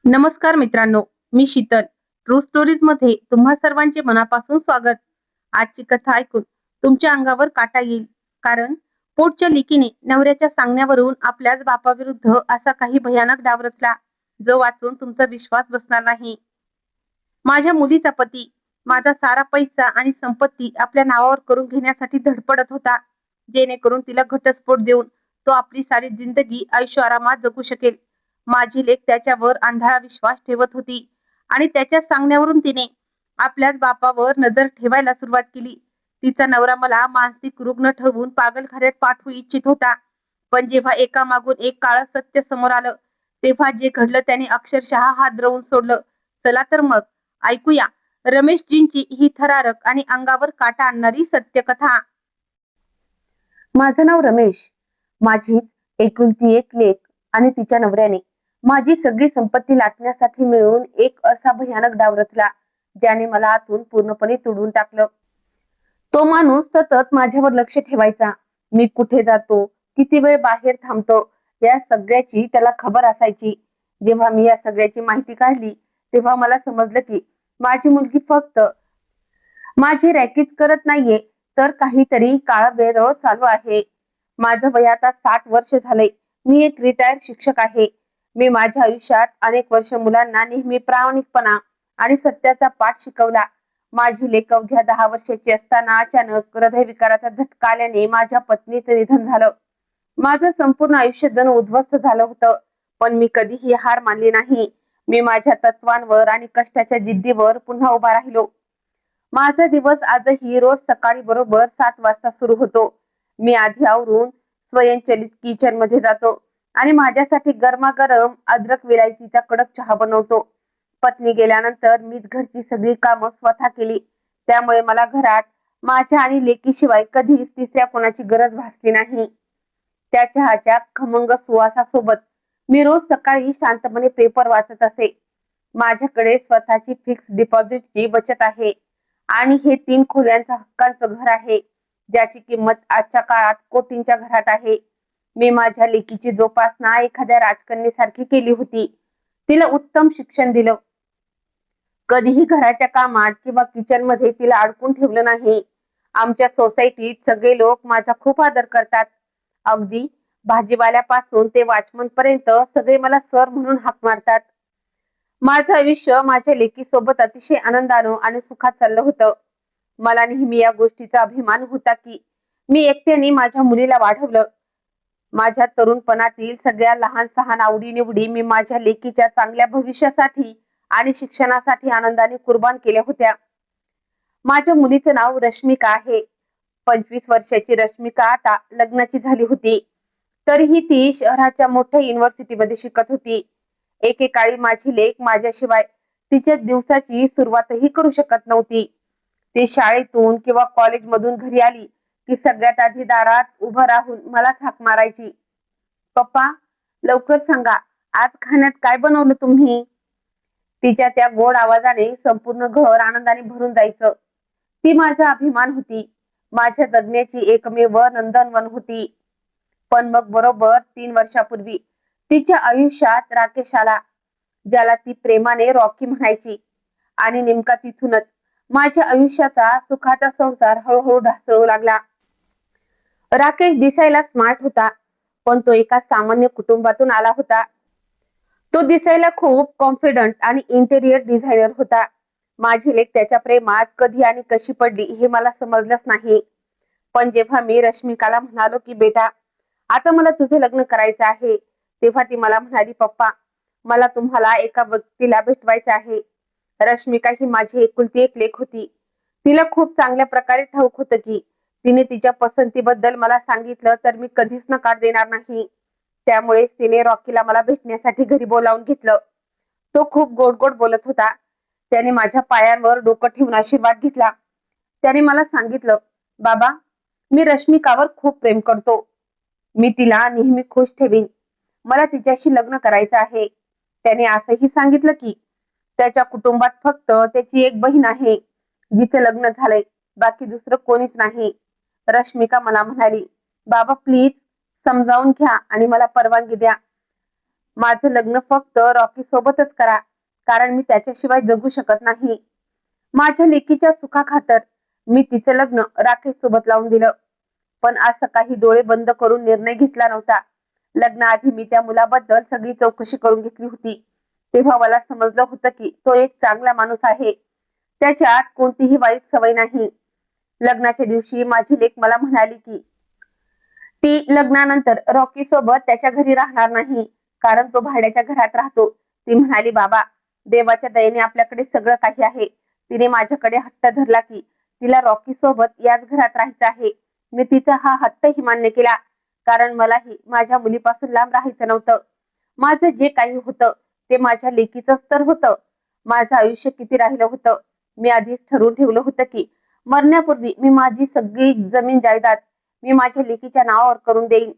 नमस्कार मित्रांनो, मी Sheetal. True stories मध्ये तुम्हा सर्वांचे मनापासून स्वागत. आजची कथा ऐकून तुमच्या अंगावर काटा येईल, कारण पोटच्या लिकीने नवऱ्याच्या सांगण्यावरून आपल्याच बापाविरुद्ध असा काही भयानक डाव रचला, जो वाचून तुमचा विश्वास बसणार नाही. माझ्या मुलीचा पती माझा सारा पैसा आणि संपत्ती आपल्या नावावर करून घेण्यासाठी धडपडत होता, जेणेकरून तिला घटस्फोट देऊन तो आपली सारी जिंदगी ऐशोआरामात जगू शकेल. माझी लेक त्याच्यावर आंधळा विश्वास ठेवत होती आणि त्याच्या सांगण्यावरून तिने आपल्याच बापावर नजर ठेवायला सुरुवात केली. तिचा नवरा मला मानसिक रुग्ण ठरवून पागलखान्यात पाठवू इच्छित होता, पण जेव्हा एका मागून एक काळं सत्य समोर आलं, तेव्हा जे घडलं त्याने अक्षरशः हात द्रवून सोडलं. चला तर मग ऐकूया रमेशजींची ही थरारक आणि अंगावर काटा आणणारी सत्यकथा. माझं नाव रमेश. माझी एकुलती एक लेक आणि तिच्या नवऱ्याने माझी सगळी संपत्ती लाटण्यासाठी मिळून एक असा भयानक डाव रचला, ज्याने मला आतून पूर्णपणे तुडवून टाकलं. तो माणूस सतत माझ्यावर लक्ष ठेवायचा. मी कुठे जातो, किती वेळ बाहेर थांबतो, या सगळ्याची त्याला खबर असायची. जेव्हा मी या सगळ्याची माहिती काढली, तेव्हा मला समजलं की माझी मुलगी फक्त माझी रॅकेट करत नाहीये, तर काहीतरी काळबेरं चालू आहे. माझं वय आता 60 वर्ष झालंय. मी एक रिटायर्ड शिक्षक आहे. मी माझ्या आयुष्यात अनेक वर्ष मुलांना नेहमी प्रामाणिकपणा आणि सत्याचा पाठ शिकवला. माझी लेक अवघ्या 10 वर्षाची असताना अचानक हृदयविकाराचा झटका आल्याने माझ्या पत्नीचं निधन झालं. माझं संपूर्ण आयुष्य जणू उद्ध्वस्त झालं होतं, पण मी कधीही हार मानली नाही. मी माझ्या तत्वांवर आणि कष्टाच्या जिद्दीवर पुन्हा उभा राहिलो. माझा दिवस आजही रोज सकाळी बरोबर 7 वाजता सुरू होतो. मी आधी आवरून स्वयंचलित किचन मध्ये जातो आणि माझ्यासाठी गरमागरम अद्रक विलायचीचा कडक चहा बनवतो. पत्नी गेल्यानंतर मीच घरची सगळी कामं स्वतः केली, त्यामुळे मला घरात माझ्या आणि लेकीशिवाय कधीच तिसऱ्या कोणाची गरज भासली नाही. त्या चहाच्या खमंग सुवासासोबत मी रोज सकाळी शांतपणे पेपर वाचत असे. माझ्याकडे स्वतःची फिक्स डिपॉझिटची बचत आहे आणि हे 3 खोल्यांचं हक्काचं घर आहे, ज्याची किंमत आजच्या काळात कोटींच्या घरात आहे. मी माझ्या लेकीची जोपासना एखाद्या राजकन्येसारखी केली होती. तिला उत्तम शिक्षण दिलं. कधीही घराच्या कामात किंवा किचन मध्ये तिला अडकून ठेवलं नाही. आमच्या सोसायटीत सगळे लोक माझा खूप आदर करतात. अगदी भाजीवाल्यापासून ते वॉचमन पर्यंत सगळे मला सर म्हणून हाक मारतात. माझं आयुष्य माझ्या लेकीसोबत अतिशय आनंदानं आणि सुखात चाललं होतं. मला नेहमी या गोष्टीचा अभिमान होता की मी एकट्याने माझ्या मुलीला वाढवलं. माझ्या तरुणपणातील सगळ्या लहान सहान आवडीनिवडी मी माझ्या लेकीच्या चांगल्या भविष्यासाठी आणि शिक्षणासाठी आनंदाने कुर्बान केल्या होत्या. माझ्या मुलीचं नाव रश्मिका आहे. 25 वर्षाची रश्मिका आता लग्नाची झाली होती, तरीही ती शहराच्या मोठ्या युनिव्हर्सिटीमध्ये शिकत होती. एकेकाळी माझी लेक माझ्याशिवाय तिच्या दिवसाची सुरुवातही करू शकत नव्हती. ती शाळेतून किंवा कॉलेजमधून घरी आली की सगळ्यात आधी दारात उभं राहून मलाच हाक मारायची. पप्पा, लवकर सांगा, आज खाण्यात काय बनवलं तुम्ही? तिच्या त्या गोड आवाजाने संपूर्ण घर आनंदाने भरून जायचं. ती माझा अभिमान होती, माझ्या जगण्याची एकमेव नंदनवन होती. पण मग बरोबर 3 वर्षापूर्वी तिच्या आयुष्यात राकेश आला, ज्याला ती प्रेमाने रॉकी म्हणायची. आणि नेमका तिथूनच माझ्या आयुष्याचा सुखाचा संसार हळूहळू ढासळू लागला. राकेश दिसायला स्मार्ट होता, पण तो एका सामान्य कुटुंबातून आला होता. तो दिसायला खूप कॉन्फिडंट आणि इंटेरियर डिझायनर होता. माझी लेक त्याच्या प्रेमात कधी आणि कशी पडली हे मला समजलंच नाही. पण जेव्हा मी रश्मिकाला म्हणालो की बेटा, आता मला तुझं लग्न करायचं आहे, तेव्हा ती मला म्हणाली, पप्पा, मला तुम्हाला एका व्यक्तीला भेटवायचं आहे. रश्मिका ही माझी एकुलती एक लेक होती. तिला खूप चांगल्या प्रकारे ठाऊक होतं की तिने तिच्या पसंतीबद्दल मला सांगितलं तर मी कधीच नकार देणार नाही. त्यामुळे तिने रॉकीला मला भेटण्यासाठी घरी बोलावून घेतलं. तो खूप गोड गोड बोलत होता. त्याने माझ्या पायांवर डोकं ठेवून आशीर्वाद घेतला. त्याने मला सांगितलं, बाबा, मी रश्मिकावर खूप प्रेम करतो. मी तिला नेहमी खुश ठेवीन. मला तिच्याशी लग्न करायचं आहे. त्याने असंही सांगितलं की त्याच्या कुटुंबात फक्त त्याची एक बहीण आहे, जिचं लग्न झालंय, बाकी दुसरं कोणीच नाही. रश्मिका मला म्हणाली, बाबा प्लीज समजावून घ्या आणि मला परवानगी द्या. माझं लग्न फक्त रॉकी सोबतच करा, कारण मी त्याच्याशिवाय जगू शकत नाही. माझ्या लेकीच्या सुखाखातर मी तिचं लग्न राकेश सोबत लावून दिलं. पण असं काही डोळे बंद करून निर्णय घेतला नव्हता. लग्नाआधी मी त्या मुलाबद्दल सगळी चौकशी करून घेतली होती. तेव्हा मला समजलं होतं की तो एक चांगला माणूस आहे. त्याच्यात कोणतीही वाईट सवय नाही. लग्नाच्या दिवशी माझी लेक मला म्हणाली की ती लग्नानंतर रॉकी सोबत त्याच्या घरी राहणार नाही, कारण तो भाड्याच्या घरात राहतो. ती म्हणाली, बाबा, देवाच्या दयेने आपल्याकडे सगळं काही आहे. तिने माझ्याकडे हट्ट धरला की तिला रॉकी सोबत याच घरात राहायचं आहे. मी तिचा हा हट्टही मान्य केला, कारण मलाही माझ्या मुलीपासून लांब राहायचं नव्हतं. माझं जे काही होतं ते माझ्या लेकीचंच तर होतं. माझं आयुष्य किती राहिलं होतं. मी आधीच ठरवून ठेवलं होतं की मरण्यापूर्वी मी माझी सगळी जमीन जायदाद मी माझ्या लेकीच्या नावावर करून देईन.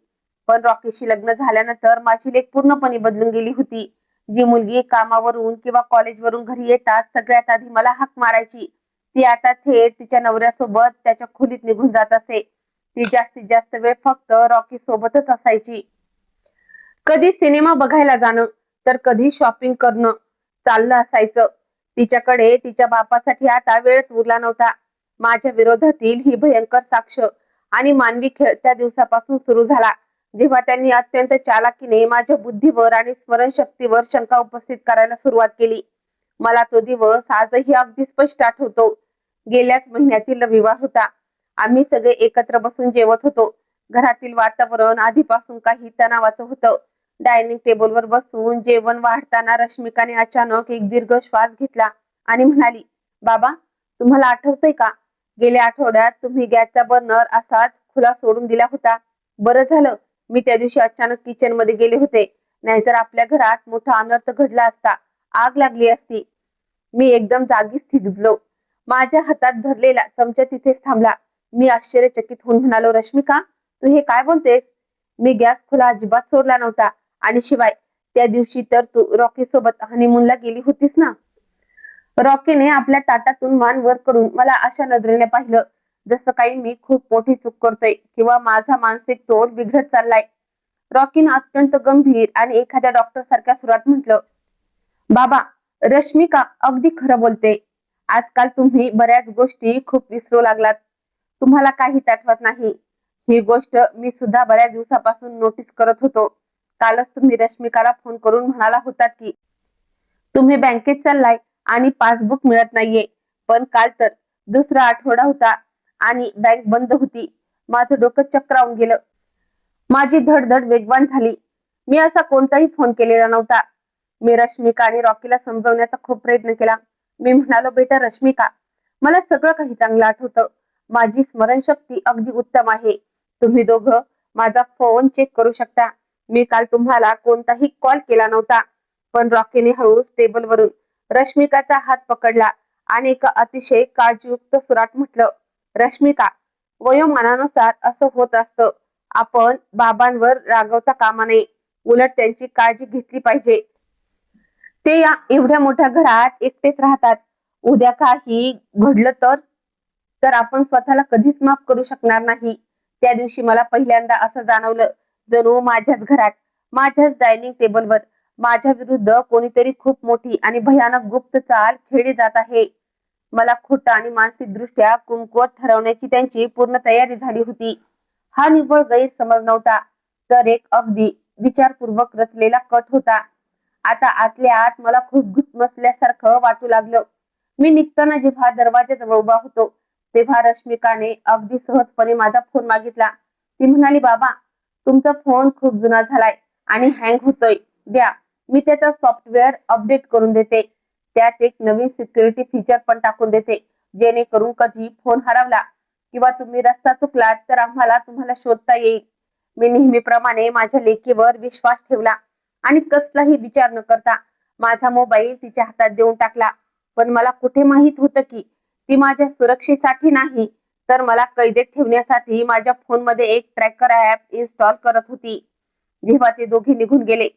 पण रॉकीशी लग्न झाल्यानंतर माझी लेक पूर्णपणे बदलून गेली होती. जी मुलगी कामावरून किंवा कॉलेजवरून घरी येतात सगळ्यात आधी मला हाक मारायची, ती आता थेट तिच्या नवऱ्यासोबत त्याच्या खोलीत निघून जात असे. ती जास्तीत जास्त वेळ फक्त रॉकी सोबतच असायची. कधी सिनेमा बघायला जाणं, तर कधी शॉपिंग करणं चाललं असायचं. तिच्याकडे तिच्या बापासाठी आता वेळच उरला नव्हता. माझ्या विरोधातील ही भयंकर साक्ष आणि मानवी खेळ त्या दिवसापासून सुरू झाला, जेव्हा त्यांनी अत्यंत चालाकीने माझ्या बुद्धीवर आणि स्मरणशक्तीवर शंका उपस्थित करायला सुरुवात केली. मला तो दिवस आजही अगदी स्पष्ट आठवतो. गेल्याच महिन्यातील रविवार होता. आम्ही सगळे एकत्र बसून जेवत होतो. घरातील वातावरण आधीपासून काही तणावाचं होतं. डायनिंग टेबलवर बसून जेवण वाढताना रश्मिकाने अचानक एक दीर्घ श्वास घेतला आणि म्हणाली, बाबा, तुम्हाला आठवतंय का, गेल्या आठवड्यात तुम्ही गॅसचा बर्नर असाच खुला सोडून दिला होता. बरं झालं मी त्या दिवशी अचानक किचन मध्ये गेले होते, नाहीतर आपल्या घरात मोठा अनर्थ घडला असता, आग लागली असती. मी एकदम जागीच थिगजलो. माझ्या हातात धरलेला चमचा तिथेच थांबला. मी आश्चर्यचकित होऊन म्हणालो, रश्मिका, तू हे काय बोलतेस? मी गॅस खुला अजिबात सोडला नव्हता. आणि शिवाय त्या दिवशी तर तू रॉकी सोबत हनीमूनला गेली होतीस ना. रॉकीने आपल्या ताटातून मान वर करून मला अशा नजरेने पाहिलं, जसं काही मी खूप मोठी चूक करतोय किंवा माझा मानसिक तोल बिघडत चाललाय. रॉकीने अत्यंत गंभीर आणि एखाद्या डॉक्टर सारख्या सुरात म्हटलं, बाबा, रश्मिका अगदी खरं बोलते. आजकाल तुम्ही बऱ्याच गोष्टी खूप विसरू लागलात. तुम्हाला काहीच आठवत नाही. ही गोष्ट मी सुद्धा बऱ्याच दिवसापासून नोटीस करत होतो. कालच तुम्ही रश्मिकाला फोन करून म्हणाला होतात की तुम्ही बँकेत चाललाय आणि पासबुक मिळत नाहीये. पण काल तर दुसरा आठवडा होता आणि बँक बंद होती. माझं डोकं चक्रावून गेलं. माझी धडधड वेगवान झाली. मी असा कोणताही फोन केलेला नव्हता. मी रश्मिका आणि रॉकीला समजवण्याचा खूप प्रयत्न केला. मी म्हणालो, बेटा रश्मिका, मला सगळं काही चांगलं आठवतं. माझी स्मरणशक्ती अगदी उत्तम आहे. तुम्ही दोघं माझा फोन चेक करू शकता. मी काल तुम्हाला कोणताही कॉल केला नव्हता. पण रॉकीने हळूच टेबलवरून रश्मिकाचा हात पकडला आणि एका अतिशय काळजीयुक्त सुरात म्हटलं, रश्मिका, वयोमानानुसार असं होत असतं. आपण बाबांवर रागवता कामा नये. उलट त्यांची काळजी घेतली पाहिजे. ते या एवढ्या मोठ्या घरात एकटेच राहतात. उद्या काही घडलं तर आपण स्वतःला कधीच माफ करू शकणार नाही. त्या दिवशी मला पहिल्यांदा असं जाणवलं, जणू माझ्याच घरात, माझ्याच डायनिंग टेबलवर माझ्या विरुद्ध कोणीतरी खूप मोठी आणि भयानक गुप्त चाल खेळली जात आहे. मला खोटं आणि मानसिक दृष्ट्या कमकुवत ठरवण्याची त्यांची पूर्ण तयारी झाली होती. हा निव्वळ गैरसमज नव्हता, तर एक अगदी विचारपूर्वक रचलेला कट होता. आता आतल्या आत मला खूप घुटमसल्यासारखं वाटू लागलं. मी निघताना जेव्हा दरवाजाजवळ उभा होतो, तेव्हा रश्मिकाने अगदी सहजपणे माझा फोन मागितला. ती म्हणाली, बाबा, तुमचा फोन खूप जुना झालाय आणि हँग होतोय, द्या, मी त्याचा सॉफ्टवेअर अपडेट करून देते. त्यात एक नवीन सिक्युरिटी फीचर पण टाकून देते, जेणेकरून कधी फोन हरवला किंवा तुम्ही रस्ता चुकलात तर आम्हाला तुम्हाला शोधता येईल. मी नेहमीप्रमाणे माझ्या लेकीवर विश्वास ठेवला आणि कसलाही विचार न करता माझा मोबाईल तिच्या हातात देऊन टाकला. पण मला कुठे माहित होतं की ती माझ्या सुरक्षेसाठी नाही, तर मला कैदेत ठेवण्यासाठी माझ्या फोनमध्ये एक ट्रॅकर ऍप इन्स्टॉल करत होती. जेव्हा ते दोघे निघून गेले,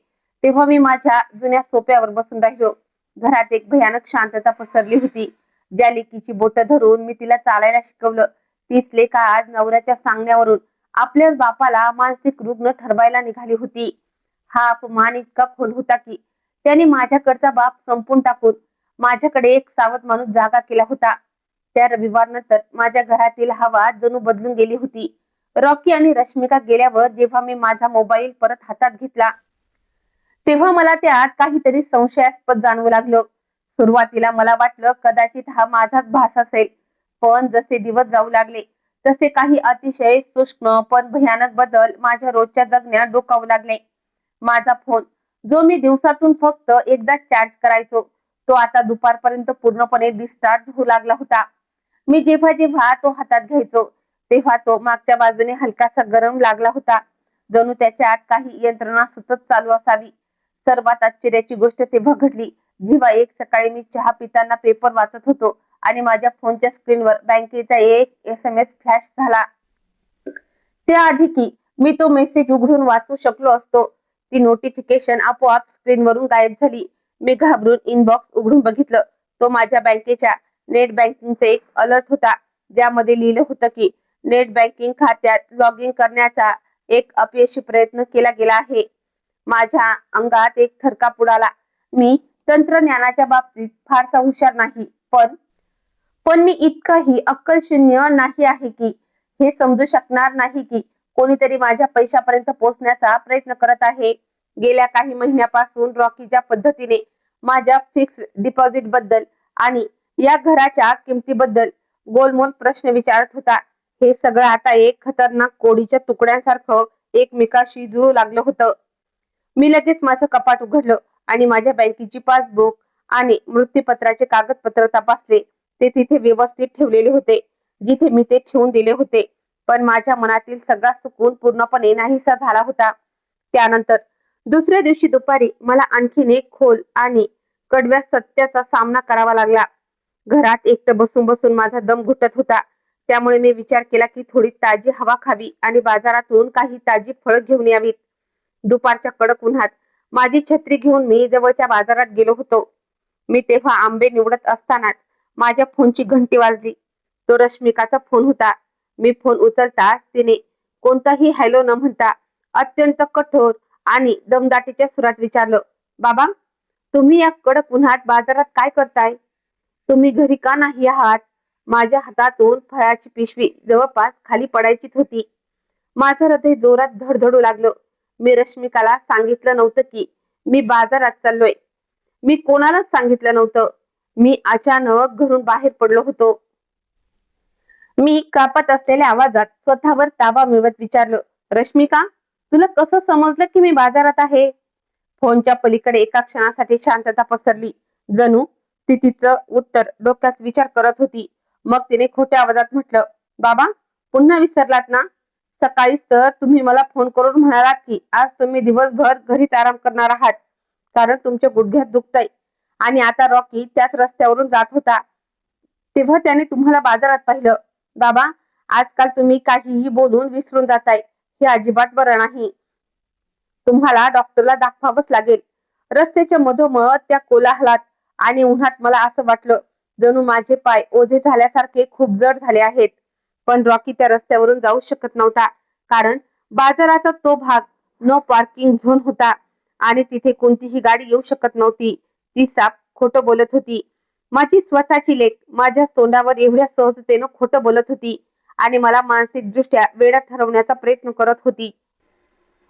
तेव्हा मी माझ्या जुन्या सोफ्यावर बसून राहिलो. घरात एक भयानक शांतता पसरली होती. ज्या लेकीची बोटं धरून मी तिला चालायला शिकवलं, तीच लेक आज नवऱ्याच्या सांगण्यावरून आपल्याच बापाला मानसिक रुग्ण ठरवायला निघाली होती. हा अपमान इतका खोल होता की त्याने माझ्याकडचा बाप संपून टाकून माझ्याकडे एक सावध माणूस जागा केला होता. त्या रविवारनंतर माझ्या घरातील हवा जणू बदलून गेली होती. रॉकी आणि रश्मिका गेल्यावर जेव्हा मी माझा मोबाईल परत हातात घेतला तेव्हा मला त्यात काहीतरी संशयास्पद जाणवू लागलं. सुरुवातीला मला वाटलं कदाचित हा माझाच भास असेल, पण जसे दिवस जाऊ लागले तसे काही अतिशय सूक्ष्म पण भयानक बदल माझ्या रोजच्या जगण्यात डोकावू लागले. माझा फोन, जो मी दिवसातून फक्त एकदा चार्ज करायचो, तो आता दुपारपर्यंत पूर्णपणे डिस्चार्ज होऊ लागला होता. मी जेव्हा जेव्हा तो हातात घ्यायचो तेव्हा तो मागच्या बाजूने हलकासा गरम लागला होता, जणू त्याच्यात काही यंत्रणा सतत चालू असावी. सर्वात आश्चर्याची गोष्ट तेव्हा घडली जेव्हा एक सकाळी मी चहा पिताना पेपर वाचत होतो आणि माझ्या फोनच्या स्क्रीनवर बँकेचा एक SMS फ्लॅश झाला. त्याआधी की मी तो मेसेज उघडून वाचू शकलो असतो, ती नोटिफिकेशन आपोआप स्क्रीनवरून गायब झाली. मी घाबरून इनबॉक्स उघडून बघितलं. तो माझ्या बँकेच्या नेट बँकिंगचा एक अलर्ट होता, ज्यामध्ये लिहिलं होतं की नेट बँकिंग खात्यात लॉग इन करण्याचा एक अपयशी प्रयत्न केला गेला आहे. माझ्या अंगात एक थरकाप उडाला. मी तंत्रज्ञानाच्या बाबतीत फारसा हुशार नाही, पण मी इतकाही अक्कलशून्य नाही आहे की हे समजू शकणार नाही की कोणीतरी माझ्या पैशापर्यंत पोहोचण्याचा प्रयत्न करत आहे. गेल्या काही महिन्यापासून रॉकी ज्या पद्धतीने माझ्या फिक्स्ड डिपॉझिट बद्दल आणि या घराच्या किमतीबद्दल गोलमोल प्रश्न विचारत होता, हे सगळं आता एक खतरनाक कोडीच्या तुकड्यांसारखं एकमेकाशी जुळू लागलं होतं. मी लगेच माझं कपाट उघडलं आणि माझ्या बँकेची पासबुक आणि मृत्यूपत्राचे कागदपत्र तपासले. ते तिथे व्यवस्थित ठेवलेले होते, जिथे मी ते ठेवून दिले होते. पण माझ्या मनातील सगळा सुकून पूर्णपणे नाहीसा झाला होता. त्यानंतर दुसऱ्या दिवशी दुपारी मला आणखीन एक खोल आणि कडव्या सत्याचा सामना करावा लागला. घरात एकटं बसून बसून माझा दम घुटत होता. त्यामुळे मी विचार केला की थोडी ताजी हवा खावी आणि बाजारातून काही ताजी फळं घेऊन यावीत. दुपारच्या कडक उन्हात माझी छत्री घेऊन मी जवळच्या बाजारात गेलो होतो. मी तेव्हा आंबे निवडत असतानाच माझ्या फोनची घंटी वाजली. तो रश्मिकाचा फोन होता. मी फोन उचलताच तिने कोणताही हॅलो न म्हणता अत्यंत कठोर आणि दमदाटीच्या सुरात विचारलं, बाबा, तुम्ही या कडक उन्हात बाजारात काय करताय? तुम्ही घरी का नाही आहात? माझ्या हातातून फळाची पिशवी जवळपास खाली पडायचीच होती. माझं हृदय जोरात धडधडू लागलं. मी रश्मिकाला सांगितलं नव्हतं की मी बाजारात चाललोय. मी कोणालाच सांगितलं नव्हतं. मी अचानक घरून बाहेर पडलो होतो. मी कापत असलेल्या आवाजात स्वतःवर ताबा मिळवत विचारलं, रश्मिका, तुला कसं समजलं की मी बाजारात आहे? फोनच्या पलीकडे एका क्षणासाठी शांतता पसरली. जणू ती तिचं उत्तर डोक्यात विचार करत होती. मग तिने खोट्या आवाजात म्हटलं, बाबा, पुन्हा विसरलात ना? सकाळीच तर तुम्ही मला फोन करून म्हणालात की आज तुम्ही दिवसभर घरीच आराम करणार आहात कारण तुमच्या गुडघ्यात दुखतंय. आणि आता रॉकी त्याच रस्त्यावरून जात होता तेव्हा त्याने तुम्हाला बाजारात पाहिलं. बाबा, आजकाल तुम्ही काहीही बोलून विसरून जाताय. हे अजिबात बरं नाही. तुम्हाला डॉक्टरला दाखवावंच लागेल. रस्त्याच्या मधोमध त्या कोलाहलात आणि उन्हात मला असं वाटलं जणू माझे पाय ओझे झाल्यासारखे खूप जड झाले आहेत. पण रॉकी त्या रस्त्यावरून जाऊ शकत नव्हता कारण बाजाराचा तो भाग नो पार्किंग झोन होता आणि तिथे कोणतीही गाडी येऊ शकत नव्हती. ती साप खोटं बोलत होती. माझी स्वतःची लेक माझ्या तोंडावर एवढ्या सहजतेनं खोटं बोलत होती आणि मला मानसिकदृष्ट्या वेडा ठरवण्याचा प्रयत्न करत होती.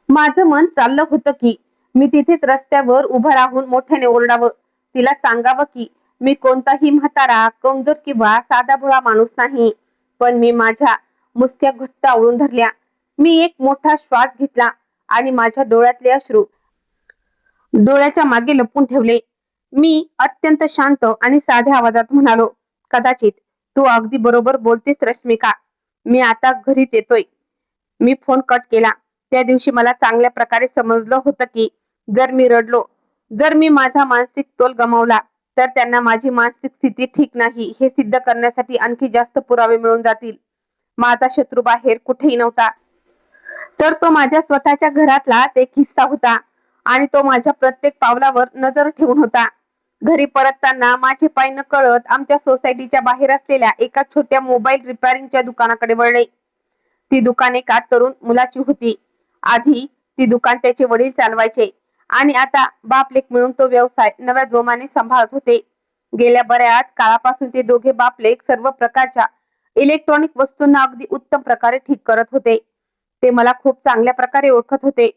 माझं मन चाललं होतं की मी तिथेच रस्त्यावर उभं राहून मोठ्याने ओरडावं, तिला सांगावं की मी कोणताही म्हातारा, कमजोर किंवा साधाभोळा माणूस नाही. पण मी माझ्या मुसक्या घट्ट आवळून धरल्या. मी एक मोठा श्वास घेतला आणि माझ्या डोळ्यातले अश्रू डोळ्याच्या मागे लपवून ठेवले. मी अत्यंत शांत आणि साध्या आवाजात म्हणालो, कदाचित तू अगदी बरोबर बोलतेस रश्मिका. मी आता घरीच येतोय. मी फोन कट केला. त्या दिवशी मला चांगल्या प्रकारे समजलं होतं की जर मी रडलो, जर मी माझा मानसिक तोल गमावला, तर त्यांना माझी मानसिक स्थिती ठीक नाही हे सिद्ध करण्यासाठी आणखी जास्त पुरावे मिळून जातील. माझा शत्रू बाहेर कुठेही नव्हता, तर तो माझ्या स्वतःच्या घरातलाच एक हिस्सा होता आणि तो माझ्या प्रत्येक पावलावर नजर ठेवून होता. घरी परतताना माझे पाय नकळत आमच्या सोसायटीच्या बाहेर असलेल्या एका छोट्या मोबाईल रिपेअरिंगच्या दुकानाकडे वळले. ती दुकान एका तरुण मुलाची होती. आधी ती दुकान त्याचे वडील चालवायचे आणि आता बाप लेक मिळून तो व्यवसाय नव्या जोमाने सांभाळत होते. गेल्या बऱ्याच काळापासून ते दोघे बाप लेक सर्व प्रकारच्या इलेक्ट्रॉनिक वस्तूंना अगदी उत्तम प्रकारे ठीक करत होते. ते मला खूप चांगल्या प्रकारे ओळखत होते.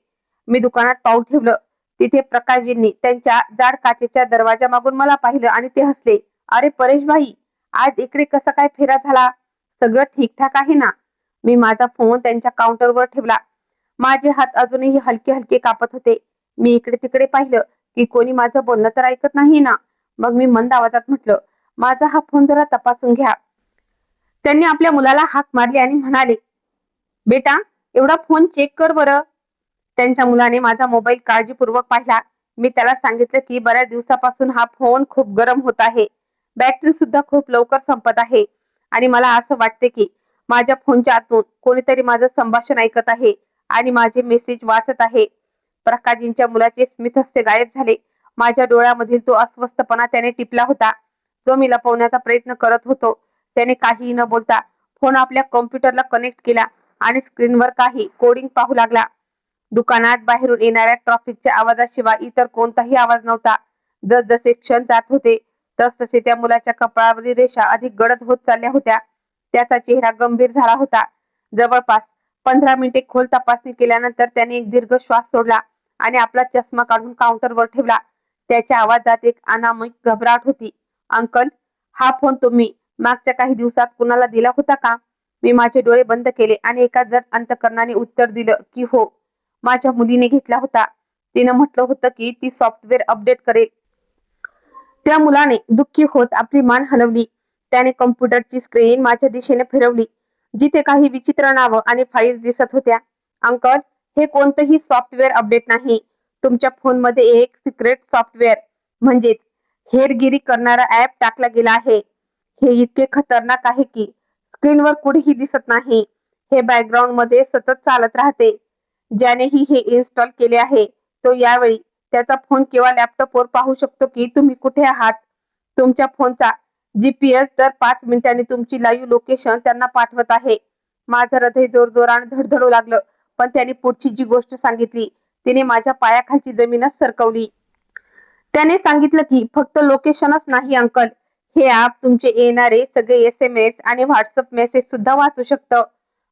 मी दुकानात पाऊल ठेवलं तिथे प्रकाशजींनी त्यांच्या जाड काचेच्या दरवाजा मागून मला पाहिलं आणि ते हसले. अरे परेश भाई, आज इकडे कसा काय फेरा झाला? सगळं ठीकठाक आहे ना? मी माझा फोन त्यांच्या काउंटरवर ठेवला. माझे हात अजूनही हलके हलके कापत होते. मी इकडे तिकडे पाहिलं की कोणी माझं बोलणं तर ऐकत नाही ना. मग मी मंद आवाजात म्हटलं, माझा हा फोन जरा तपासून घ्या. त्यांनी आपल्या मुलाला हाक मारली आणि म्हणाले, बेटा एवढा फोन चेक कर बरं. त्यांच्या मुलाने माझा मोबाईल काळजीपूर्वक पाहिला. मी त्याला सांगितलं की बऱ्याच दिवसापासून हा फोन खूप गरम होत आहे. बॅटरी सुद्धा खूप लवकर संपत आहे आणि मला असं वाटते की माझ्या फोनच्या आतून कोणीतरी माझं संभाषण ऐकत आहे आणि माझे मेसेज वाचत आहे. प्रकाशजींच्या मुलाचे स्मितहास्य गायब झाले. माझ्या डोळ्यामधील तो अस्वस्थपणा त्याने टिपला होता, जो मी लपवण्याचा प्रयत्न करत होतो. त्याने काहीही न बोलता फोन आपल्या कॉम्प्युटरला कनेक्ट केला आणि स्क्रीनवर काही कोडिंग पाहू लागला. दुकानात बाहेरून येणाऱ्या ट्रॅफिकच्या आवाजाशिवाय इतर कोणताही आवाज नव्हता. जसजसे क्षण जात होते तसतसे त्या मुलाच्या कपाळावरील रेषा अधिक गडद होत चालल्या होत्या. त्याचा चेहरा गंभीर झाला होता. जवळपास 15 मिनिटे खोल तपासणी केल्यानंतर त्याने एक दीर्घ श्वास सोडला आणि आपला चष्मा काढून काउंटरवर ठेवला. त्याच्या आवाजात एक अनामिक घबराट होती. अंकल, हा फोन तुम्ही मागच्या काही दिवसात कुणाला दिला होता का? मी माझे डोळे बंद केले आणि एका जड अंतकरणाने उत्तर दिलं की हो, माझ्या मुलीने घेतला होता. तिनं म्हटलं होतं की ती सॉफ्टवेअर अपडेट करेल. त्या मुलाने दुःखी होत आपली मान हलवली. त्याने कॉम्प्युटरची स्क्रीन माझ्या दिशेने फिरवली, जिथे काही विचित्र नावं आणि फाईल्स दिसत होत्या. अंकल, हे कोणतंही सॉफ्टवेअर अपडेट नाही. तुमच्या फोनमध्ये एक सिक्रेट सॉफ्टवेअर म्हणजेच हेरगिरी करणारा ऍप टाकला गेला आहे. हे इतके खतरनाक आहे की स्क्रीनवर कुठेही दिसत नाही. हे बॅकग्राऊंड मध्ये सतत चालत राहते. ज्यानेही हे इन्स्टॉल केले आहे तो यावेळी त्याचा फोन किंवा लॅपटॉपवर पाहू शकतो की तुम्ही कुठे आहात. तुमच्या फोनचा GPS दर 5 मिनिटांनी तुमची लाईव्ह लोकेशन त्यांना पाठवत आहे. माझं हृदय जोरजोराने धडधडू लागलं. पण त्याने पुढची जी गोष्ट सांगितली तिने माझ्या पायाखालची जमीनच सरकवली. त्याने सांगितलं की फक्त लोकेशनच नाही अंकल, हे ऍप तुमचे येणारे सगळे SMS आणि व्हॉट्सअप मेसेज सुद्धा वाचू शकतं.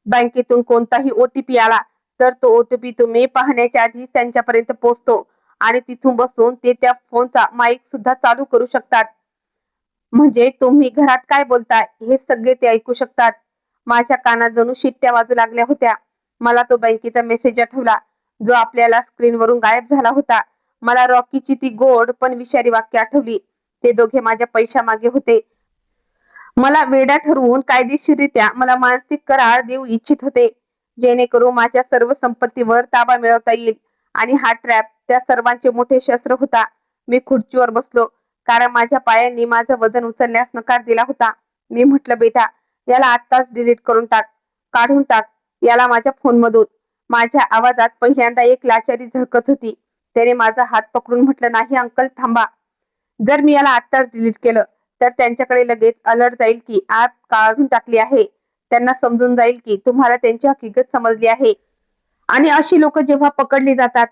बँकेतून कोणताही OTP आला तर तो OTP तुम्ही पाहण्याच्या आधी त्यांच्यापर्यंत पोहोचतो आणि तिथून बसून ते त्या फोनचा माईक सुद्धा चालू करू शकतात. म्हणजे तुम्ही घरात काय बोलताय हे सगळे ते ऐकू शकतात. माझ्या कानात जणू शिट्ट्या वाजू लागल्या होत्या. मला तो बँकेचा मेसेज आठवला, जो आपल्याला स्क्रीनवरून गायब झाला होता. मला रॉकीची ती गोड पण विषारी वाक्य आठवली. ते दोघे माझ्या पैशामागे होते. मला वेडा ठरवून कायदेशीररित्या मला मानसिक करार देऊ इच्छित होते, जेणेकरून माझ्या सर्व संपत्तीवर ताबा मिळवता येईल. आणि हा ट्रॅप त्या सर्वांचे मोठे शस्त्र होता. मी खुर्चीवर बसलो, कारण माझ्या पायांनी माझं वजन उचलण्यास नकार दिला होता. मी म्हटलं, बेटा याला आत्ताच डिलीट करून टाक, काढून टाक याला माझ्या फोनमधून. माझ्या आवाजात पहिल्यांदा एक लाचारी झळकत होती. त्याने माझा हात पकडून म्हटलं, नाही अंकल, थांबा. जर मी याला आत्ताच डिलीट केलं तर त्यांच्याकडे लगेच अलर्ट जाईल की ऍप काढून टाकली आहे. त्यांना समजून जाईल की तुम्हाला त्यांची हकीकत समजली आहे. आणि अशी लोक जेव्हा पकडली जातात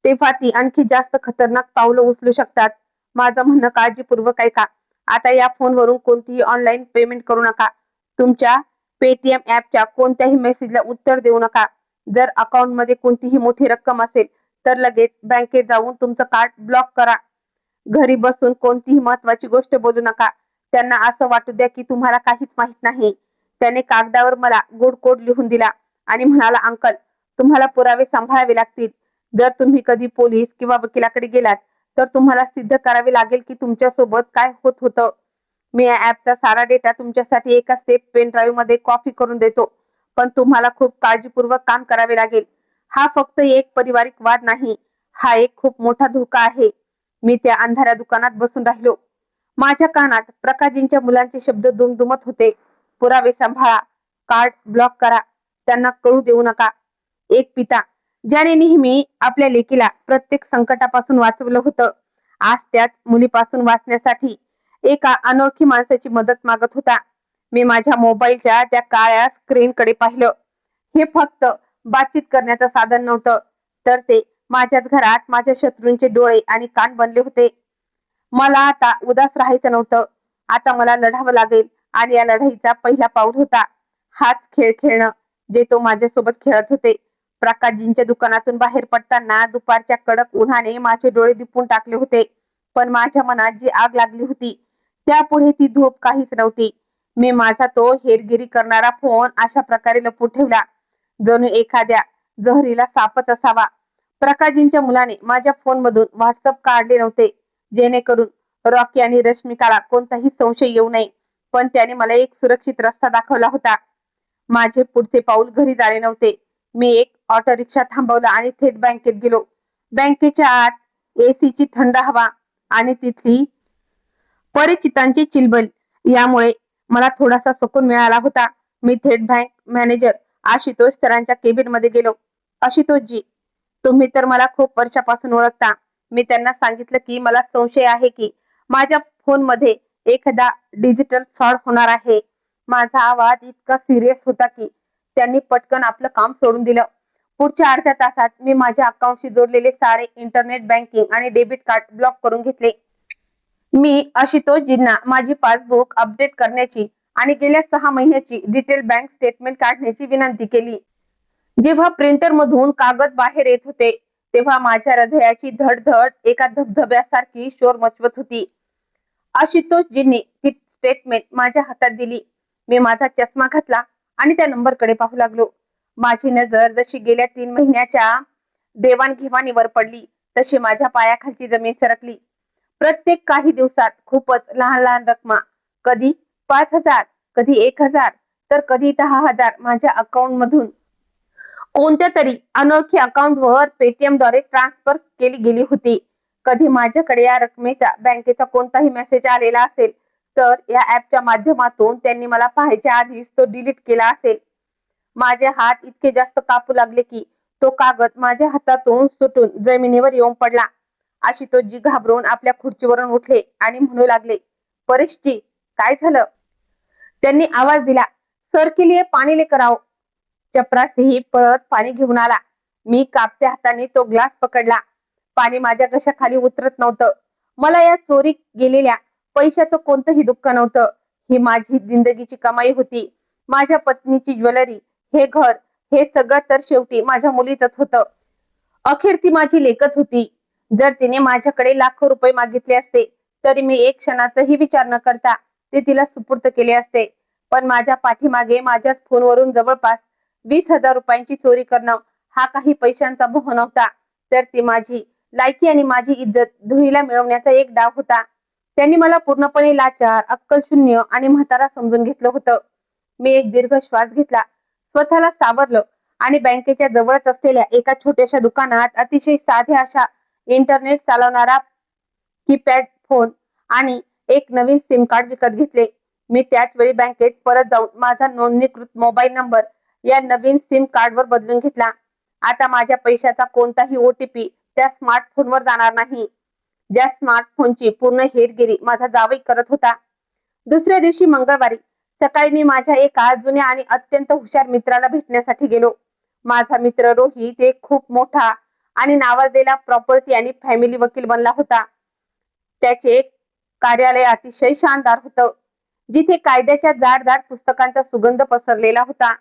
तेव्हा ती आणखी जास्त खतरनाक पावलं उचलू शकतात. माझं म्हणणं काळजीपूर्वक ऐका. आता या फोनवरून कोणतीही ऑनलाईन पेमेंट करू नका. तुमच्या पेटीएम ऍपच्या कोणत्याही मेसेजला उत्तर देऊ नका. जर अकाउंटमध्ये कोणतीही मोठी रक्कम असेल तर लगेच बँकेत जाऊन तुमचं कार्ड ब्लॉक करा. घरी बसून कोणतीही महत्वाची गोष्ट बोलू नका. त्यांना असं वाटू द्या की तुम्हाला काहीच माहित नाही. त्याने कागदावर मला गोड कोड लिहून दिला आणि म्हणाला, अंकल, तुम्हाला पुरावे सांभाळावे लागतील. जर तुम्ही कधी पोलीस किंवा वकिलाकडे गेलात तर तुम्हाला सिद्ध करावे लागेल की तुमच्यासोबत काय होत होतं. मी या ऍपचा सारा डेटा तुमच्यासाठी एका सेफ पेन ड्राईव्ह मध्ये कॉपी करून देतो, पण तुम्हाला खूप काळजीपूर्वक काम करावे लागेल. हा फक्त एक पारिवारिक वाद नाही, हा एक खूप मोठा धोका आहे. मी त्या अंधाऱ्या दुकानात बसून राहिलो. माझ्या कानात प्रकाशजींच्या मुलांचे शब्द दुमदुमत होते. पुरावे सांभाळा, कार्ड ब्लॉक करा, त्यांना कळू देऊ नका. एक पिता ज्याने नेहमी आपल्या लेकीला प्रत्येक संकटापासून वाचवलं होतं, आज त्याच मुलीपासून वाचण्यासाठी एका अनोळखी माणसाची मदत मागत होता. मी माझ्या मोबाईलच्या त्या काळ्या स्क्रीनकडे पाहिलं. हे फक्त बातचीत करण्याचं साधन नव्हतं, तर ते माझ्याच घरात माझ्या शत्रूंचे डोळे आणि कान बनले होते. मला आता उदास राहायचं नव्हतं. आता मला लढावं लागेल आणि या लढाईचा पहिला पाऊल होता हाच खेळ खेळणं, जे तो माझ्यासोबत खेळत होते. प्रकाशजींच्या दुकानातून बाहेर पडताना दुपारच्या कडक उन्हाने माझे डोळे दिपून टाकले होते. पण माझ्या मनात जी आग लागली होती त्यापुढे ती धूप काहीच नव्हती. मी माझा तो हेरगिरी करणारा फोन अशा प्रकारे लपवून ठेवला, जणू एखाद्या जहरीला सापच असावा. प्रकाशजींच्या मुलाने माझ्या फोनमधून व्हॉट्सअप काढले नव्हते, जेणेकरून रॉकी आणि रश्मिकाला कोणताही संशय येऊ नये. पण त्याने मला एक सुरक्षित रस्ता दाखवला होता. माझे पुढचे पाऊल घरी झाले नव्हते. मी एक ऑटो रिक्षा थांबवला आणि थेट बँकेत गेलो. बँकेच्या आत एसीची थंड हवा आणि तिथली परिचितांची चिलबल यामुळे मला थोडासा सुकून मिळाला होता. मी थेट बँक मॅनेजर आशुतोष सरांच्या केबिन मध्ये गेलो. आशुतोषजी, तुम्ही तर मला खूप वर्षापासून ओळखता. मी त्यांना सांगितलं की मला संशय आहे की माझ्या फोनमध्ये एखादा डिजिटल फ्रॉड होणार आहे. माझा आवाज इतका सिरियस होता की त्यांनी पटकन आपलं काम सोडून दिलं. पुढच्या अर्ध्या तासात मी माझ्या अकाउंटशी जोडलेले सारे इंटरनेट बँकिंग आणि डेबिट कार्ड ब्लॉक करून घेतले. मी आशुतोषजींना माझी पासबुक अपडेट करण्याची आणि गेल्या 6 महिन्याची डिटेल बँक स्टेटमेंट काढण्याची विनंती केली. जेव्हा प्रिंटर मधून कागद बाहेर येत होते तेव्हा माझ्या हृदयाची धडधड एका धबधब्यासारखी शोर मचवत होती. आशुतोषजींनी ती स्टेटमेंट माझ्या हातात दिली. मी माझा चष्मा घातला आणि त्या नंबरकडे पाहू लागलो. माझी नजर जशी गेल्या 3 महिन्याच्या देवाणघेवाणीवर पडली तशी माझ्या पायाखालची जमीन सरकली. प्रत्येक काही दिवसात खूपच लहान लहान रकमा, कधी 5,000, कधी 1,000, तर कधी 10,000 माझ्या अकाउंट मधून कोणत्या तरी अनोळखी अकाउंटवर पेटीएम द्वारे ट्रान्सफर केली गेली होती. कधी माझ्याकडे या रकमेचा बँकेचा कोणताही मेसेज आलेला असेल तर या ऍपच्या माध्यमातून त्यांनी मला पाहायच्या आधीच तो डिलीट केला असेल. माझे हात इतके जास्त कापू लागले की तो कागद माझ्या हातातून सुटून जमिनीवर येऊन पडला. आशुतोषजी घाबरून आपल्या खुर्चीवरून उठले आणि म्हणू लागले, परेशजी, काय झालं? त्यांनी आवाज दिला, सर के लिए पाणी लेकर आओ. चपरासीही पळत पाणी घेऊन आला. मी कापत्या हाताने तो ग्लास पकडला. पाणी माझ्या घशाखाली उतरत नव्हतं. मला या चोरी गेलेल्या पैशाचं कोणतंही दुःख नव्हतं. ही माझी जिंदगीची कमाई होती. माझ्या पत्नीची ज्वेलरी, हे घर, हे सगळं तर शेवटी माझ्या मुलीचंच होतं. अखेर ती माझी लेकच होती. जर तिने माझ्याकडे लाखो रुपये मागितले असते तरी मी एक क्षणाचाही विचार न करता ते तिला सुपूर्द केले असते. पण माझ्या पाठीमागे माझ्याच फोनवरून जवळपास 20,000 रुपयांची चोरी करणं हा काही पैशांचा मोह नव्हता, तर ती माझी लायकी आणि माझी इज्जत धुळीला मिळवण्याचा एक डाव होता. त्यांनी मला पूर्णपणे लाचार, अक्कलशून्य आणि म्हातारा समजून घेतलं होतं. मी एक दीर्घ श्वास घेतला, स्वतःला सावरलं आणि बँकेच्या जवळच असलेल्या एका छोट्याशा दुकानात अतिशय साध्या अशा इंटरनेट चालवणारा कीपॅड फोन आणि एक नवीन सिम कार्ड विकत घेतले. मी त्याच वेळी बँकेत परत जाऊन माझा नोंदणीकृत मोबाईल नंबर या नवीन सिम कार्डवर बदलून घेतला. आता माझ्या पैशाचा कोणताही ओटीपी त्या स्मार्टफोनवर जाणार नाही, ज्या स्मार्टफोनची पूर्ण हेरगिरी माझा जावई करत होता. दुसऱ्या दिवशी मंगळवारी सकाळी मी माझ्या एका जुन्या आणि अत्यंत हुशार मित्राला भेटण्यासाठी गेलो. माझा मित्र रोहित एक खूप मोठा आणि नावाजलेला प्रॉपर्टी आणि फॅमिली वकील बनला होता. त्याचे कार्यालय अतिशय शानदार होतं, जिथे कायद्याच्या जाड पुस्तकांचा सुगंध पसरलेला होता.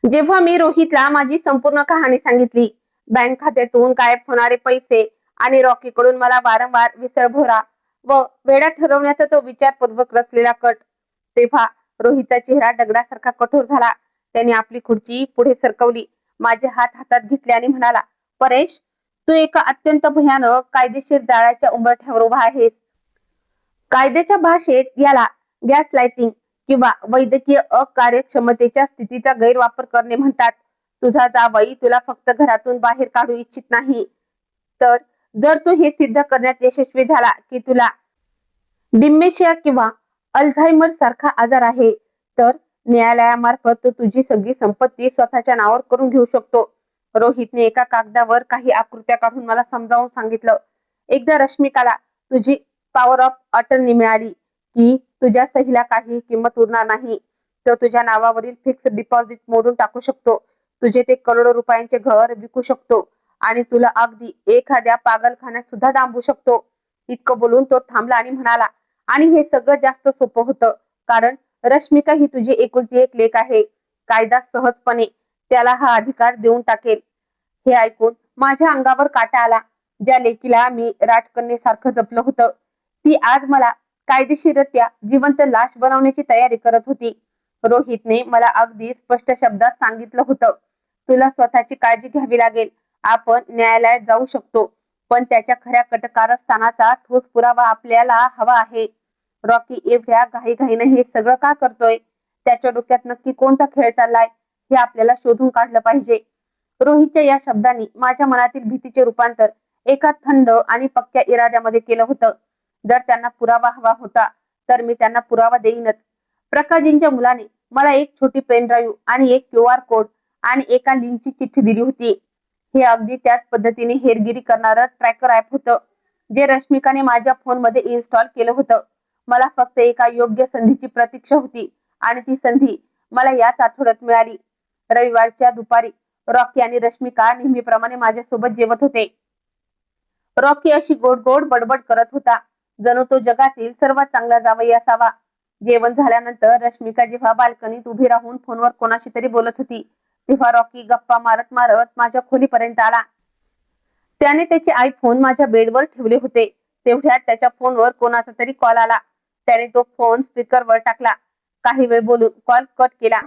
जेव्हा मी रोहितला माझी संपूर्ण कहाणी सांगितली, बँक खात्यातून गायब होणारे पैसे आणि रॉकीकडून मला वारंवार विसरभोरा व वेडा ठरवण्याचा तो विचारपूर्वक रचलेला कट, तेव्हा रोहितचा चेहरा दगडासारखा कठोर झाला. त्याने आपली खुर्ची पुढे सरकवली, माझे हात हातात घेतले आणि म्हणाला, परेश, तू एका अत्यंत भयानक कायदेशीर जाळ्याच्या उंबरठ्यावर उभा आहेस. कायद्याच्या भाषेत याला गॅस लाइटिंग किंवा वैद्यकीय अकार्यक्षमतेच्या स्थितीचा गैरवापर करणे म्हणतात. तुझा जावई तुला फक्त घरातून बाहेर काढू इच्छित नाही, तर जर तू हे सिद्ध करण्यात यशस्वी झाला की तुला डिमेन्शिया किंवा अल्झायमर सारखा आजार आहे, तर न्यायालयामार्फत तो तुझी सगळी संपत्ती स्वतःच्या नावावर करून घेऊ शकतो. रोहितने एका कागदावर काही आकृत्या काढून मला समजावून सांगितलं. एकदा रश्मिकाला तुझी पॉवर ऑफ अटर्नी मिळाली की तुझ्या सहीला काही किंमत उरणार नाही. तो तुझ्या नावावरील फिक्स डिपॉझिट मोडून टाकू शकतो. तुझे ते करोडो रुपयांचे घर विकू शकतो आणि तुला अगदी एखाद्या पागलखान्यात सुद्धा डांबू शकतो. इतकं बोलून तो थांबला आणि म्हणाला, आणि हे सगळं जास्त सोपं होतं, कारण रश्मिका ही तुझी एकुलती एक लेक आहे. कायदा सहजपणे त्याला हा अधिकार देऊन टाकेल. हे ऐकून माझ्या अंगावर काटा आला. ज्या लेकीला मी राजकन्येसारखं जपलं होतं, ती आज मला कायदेशीररित्या जिवंत लाश बनवण्याची तयारी करत होती. रोहितने मला अगदी स्पष्ट शब्दात सांगितलं होतं, तुला स्वतःची काळजी घ्यावी लागेल. आपण न्यायालयात जाऊ शकतो, पण त्याच्या खऱ्या कटकारस्थानाचा ठोस पुरावा आपल्याला हवा आहे. रॉकी एवढ्या घाईघाईने हे सगळं का करतोय? त्याच्या डोक्यात नक्की कोणता खेळ चाललाय हे आपल्याला शोधून काढलं पाहिजे. रोहितच्या या शब्दांनी माझ्या मनातील भीतीचे रूपांतर एका थंड आणि पक्क्या इराद्यामध्ये केलं होतं. जर त्यांना पुरावा हवा होता तर मी त्यांना पुरावा देईनच. प्रकाशजींच्या मुलाने मला एक छोटी पेन ड्राईव्ह आणि एक QR कोड आणि एका लिंकची चिठ्ठी दिली होती. हे अगदी त्याच पद्धतीने हेरगिरी करणारं ट्रॅकर ॲप होतं, जे रश्मिकाने माझ्या फोनमध्ये इन्स्टॉल केलं होतं. मला फक्त एका योग्य संधीची प्रतीक्षा होती आणि ती संधी मला याच आठवड्यात मिळाली. रविवारच्या दुपारी रॉकी आणि रश्मिका नेहमीप्रमाणे माझ्यासोबत जेवत होते. रॉकी अशी गोड गोड बडबड करत होता, जणू तो जगातील सर्वात चांगला जावई असावा. जेवण झाल्यानंतर रश्मिका जेव्हा बाल्कनीत उभी राहून फोनवर कोणाशी तरी बोलत होती, तेव्हा रॉकी गप्पा मारत मारत माझ्या खोलीपर्यंत आला. त्याने त्याचे आयफोन माझ्या बेडवर ठेवले होते. तेवढ्यात त्याच्या फोनवर कोणाचा तरी कॉल आला. त्याने तो फोन स्पीकरवर टाकला. काही वेळ बोलून कॉल कट केला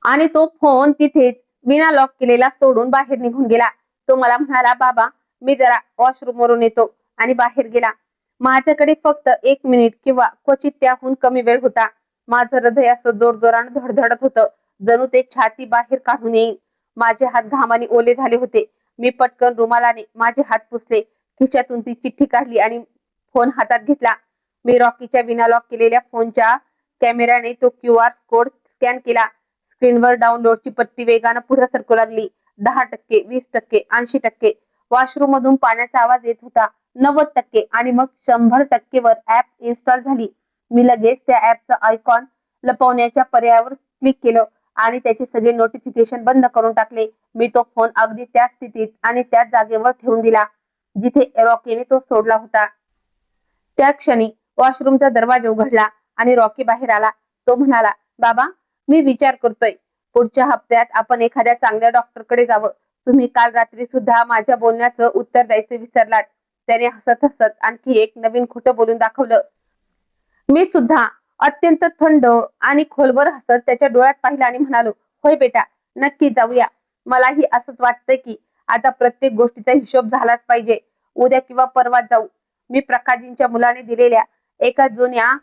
आणि तो फोन तिथेच विना लॉक केलेला सोडून बाहेर निघून गेला. तो मला म्हणाला, बाबा मी जरा वॉशरूमवरून येतो, आणि बाहेर गेला. माझ्याकडे फक्त 1 मिनिट किंवा क्वचित त्याहून कमी वेळ होता. माझं हृदय असं जोरजोरानं धडधडत होतं, जणू ते छाती बाहेर काढून येईल. माझे हात घामाने ओले झाले होते. मी पटकन रुमालाने माझे हात पुसले, खिशातून ती चिठ्ठी काढली आणि फोन हातात घेतला. मी रॉकीच्या विना लॉक केलेल्या फोनच्या कॅमेऱ्याने तो QR कोड स्कॅन केला. स्क्रीनवर डाउनलोडची पट्टी वेगानं पुढे सरकू लागली. 10%, 20%, 80%. वॉशरूम मधून पाण्याचा आवाज येत होता. 90% आणि मग 100% वर ऍप इन्स्टॉल झाली. मी लगेच त्या ऍपचं आयकॉन लपवण्याच्या पर्यायावर क्लिक केलं आणि त्याचे सगळे नोटिफिकेशन बंद करून टाकले. मी तो फोन अगदी त्याच स्थितीत आणि त्याच जागेवर ठेवून दिला, जिथे रॉकीने तो सोडला होता. त्या क्षणी वॉशरूमचा दरवाजा उघडला आणि रॉकी बाहेर आला. तो म्हणाला, बाबा मी विचार करतोय, पुढच्या हप्त्यात आपण एखाद्या चांगल्या डॉक्टरकडे जावं. तुम्ही काल रात्री सुद्धा माझ्या बोलण्याचं उत्तर द्यायचं विसरलात. त्याने हसत हसत आणखी एक नवीन खोटं बोलून दाखवलं. मी सुद्धा अत्यंत थंड आणि खोलवर हसत त्याच्या डोळ्यात पाहिलं आणि म्हणालो, होय बेटा, नक्की जाऊया. मलाही असंच वाटतंय की आता प्रत्येक गोष्टीचा हिशोब झालाच पाहिजे. उद्या किंवा परवा जाऊ. मी प्रकाशजींच्या मुलाने दिलेल्या एका जुन्या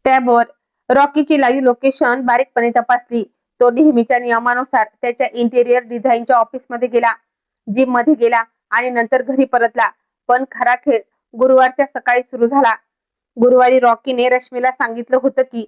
टॅबवर रॉकीची लाईव्ह लोकेशन बारीकपणे तपासली. तो नेहमीच्या नियमानुसार त्याच्या इंटेरियर डिझाईनच्या ऑफिसमध्ये गेला, जिम मध्ये गेला आणि नंतर घरी परतला. पण खरा खेळ गुरुवारच्या सकाळी सुरू झाला. गुरुवारी रॉकीने रश्मीला सांगितलं होतं की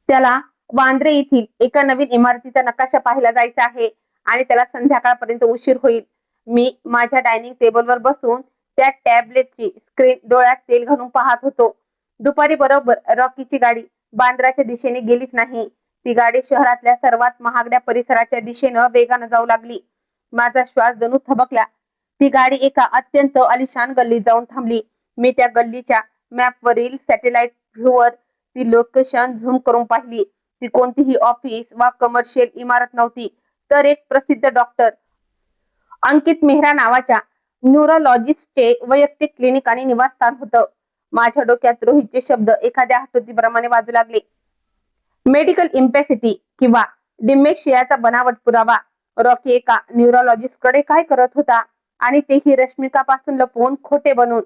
त्याला वांद्रे येथील एका नवीन इमारतीचा नकाशा पाहायला जायचा आहे आणि त्याला संध्याकाळपर्यंत उशीर होईल. मी माझ्या डायनिंग टेबलवर बसून त्या टॅबलेटची स्क्रीन डोळ्यात तेल घालून पाहत होतो. दुपारी बरोबर रॉकीची गाडी बांद्राच्या दिशेने गेलीच नाही. ती गाडी शहरातल्या सर्वात महागड्या परिसराच्या दिशेनं वेगानं जाऊ लागली. माझा श्वास जणू थबकला. ती गाडी एका अत्यंत आलिशान गल्लीत जाऊन थांबली. मी त्या गल्लीच्या मॅपवरील सॅटेलाइट व्ह्यूवर ती लोकेशन झूम करून पाहिली. ती कोणतीही ऑफिस वा कमर्शियल इमारत नव्हती, तर एक प्रसिद्ध डॉक्टर अंकित मेहरा नावाच्या न्यूरोलॉजिस्टचे वैयक्तिक क्लिनिक आणि निवासस्थान होतं. माझ्या डोक्यात रोहितचे शब्द एखाद्या हतोतीप्रमाणे वाजू लागले. मेडिकल इम्पॅसिटी किंवा डिमेन्शियाचा बनावट पुरावा. रॉकी एका न्यूरोलॉजिस्टकडे काय करत होता, आणि तेही रश्मिकापासून लपवून खोटे बनवून.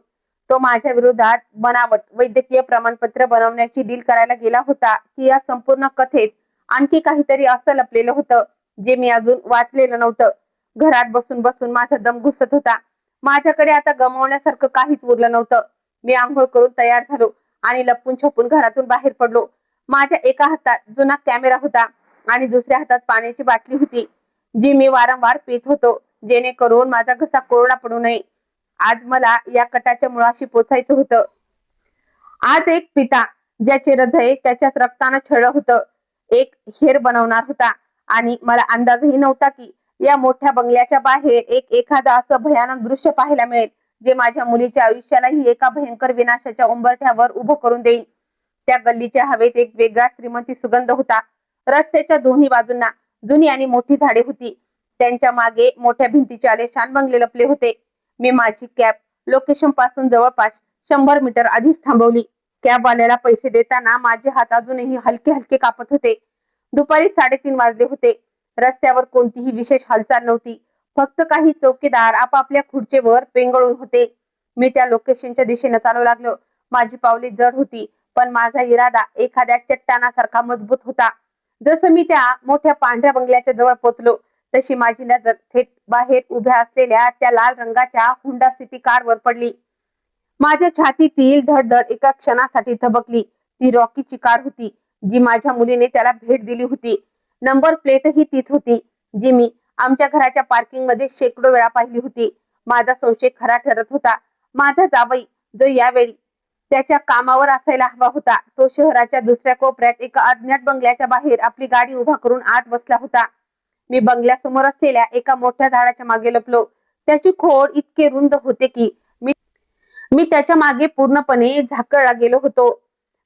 तो माझ्या विरोधात बनावट वैद्यकीय प्रमाणपत्र बनवण्याची डील करायला गेला होता की या संपूर्ण कथेत आणखी काहीतरी असं लपलेलं होतं जे मी अजून वाचलेलं नव्हतं. घरात बसून बसून माझा दम घुसत होता. माझ्याकडे आता गमावण्यासारखं काहीच उरलं नव्हतं. मी आंघोळ करून तयार झालो आणि लपून छपून घरातून बाहेर पडलो. माझ्या एका हातात जुना कॅमेरा होता आणि दुसऱ्या हातात पाण्याची बाटली होती, जी मी वारंवार पित होतो, जेणेकरून माझा घसा कोरडा पडू नये. आज मला या कटाच्या मुळाशी पोचायचं होतं. आज एक पिता, ज्याचे हृदय त्याच्याच रक्तानं छळलं होतं, एक हेर बनवणार होता आणि मला अंदाजही नव्हता की या मोठ्या बंगल्याच्या बाहेर एखादं असं भयानक दृश्य पाहायला मिळेल जे माझ्या मुलीच्या आयुष्यालाही एका भयंकर विनाशाच्या उंबरठ्यावर उभं करून देईल. त्या गल्लीच्या हवेत एक वेगळा श्रीमंती सुगंध होता. रस्त्याच्या दोन्ही बाजूंना जुनी आणि मोठी झाडे होती. त्यांच्या मागे मोठ्या भिंतीचे आलिशान बंगले लपले होते. मी माझी कॅब लोकेशन पासून जवळपास 100 मीटर आधीच थांबवली. कॅबवाल्याला पैसे देताना माझे हात अजूनही हलके हलके कापत होते. दुपारी 3:30 वाजले होते. रस्त्यावर कोणतीही विशेष हालचाल नव्हती. फक्त काही चौकीदार आपापल्या खुर्चीवर पेंगळून होते. मी त्या लोकेशनच्या दिशेने चालू लागलो. माझी पावले जड होती, पण माझा इरादा एखाद्या चट्टानासारखा मजबूत होता. जसं मी त्या मोठ्या पांढऱ्या बंगल्याच्या जवळ पोहोचलो तशी माझी नजर थेट बाहेर उभ्या असलेल्या त्या लाल रंगाच्या हुंडा सिटी कारवर पडली. माझ्या छातीतील धडधड एका क्षणासाठी थबकली. ती रॉकीची कार होती, जी माझ्या मुलीने त्याला भेट दिली होती. नंबर प्लेटही तीच होती, जी मी आमच्या घराच्या पार्किंग मध्ये शेकडो वेळा पाहिली होती. माझा संशय खरा ठरत होता. माझा जावई, जो यावेळी त्याच्या कामावर असायला हवा होता, तो शहराच्या दुसऱ्या कोपऱ्यात एका अज्ञात बंगल्याच्या बाहेर आपली गाडी उभा करून आत बसला होता. मी बंगल्यासमोर असलेल्या एका मोठ्या झाडाच्या मागे लपलो. त्याची खोड इतके रुंद होते की मी त्याच्या मागे पूर्णपणे झाकळला गेलो होतो.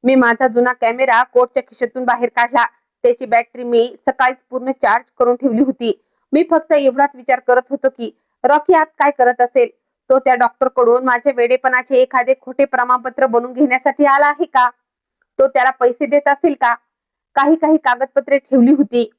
मी माझा जुना कॅमेरा कोटच्या खिशातून बाहेर काढला. त्याची बॅटरी मी सकाळीच पूर्ण चार्ज करून ठेवली होती. मी फक्त एवढाच विचार करत होतो की रॉकी आत काय करत असेल. तो त्या डॉक्टर कडून माझ्या वेडेपणाचे एखादे खोटे प्रमाणपत्र बनवून घेण्यासाठी आला आहे का? तो त्याला पैसे देत असेल का? काही कागदपत्रे ठेवली होती.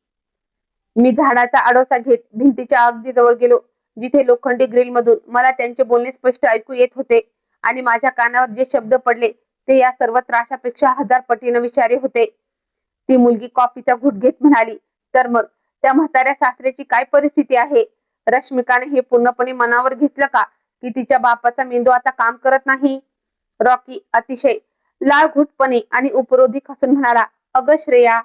मी झाडाचा आडोसा घेत भिंतीच्या अगदी जवळ गेलो, जिथे लोखंडी ग्रिल मधून मला त्यांचे बोलणे स्पष्ट ऐकू येत होते. आणि माझ्या कानावर जे शब्द पडले ते या सर्व त्रासापेक्षा 1000 पटीने विषारी होते. ती मुलगी कॉफीचा घुट घेत म्हणाली, तर मग त्या म्हाताऱ्या सासऱ्याची काय परिस्थिती आहे? रश्मिकाने हे पूर्णपणे मनावर घेतलं का की तिच्या बापाचा मेंदू आता काम करत नाही? रॉकी अतिशय लाळघुटपणे आणि उपरोधिक हसून म्हणाला, अगं श्रेया,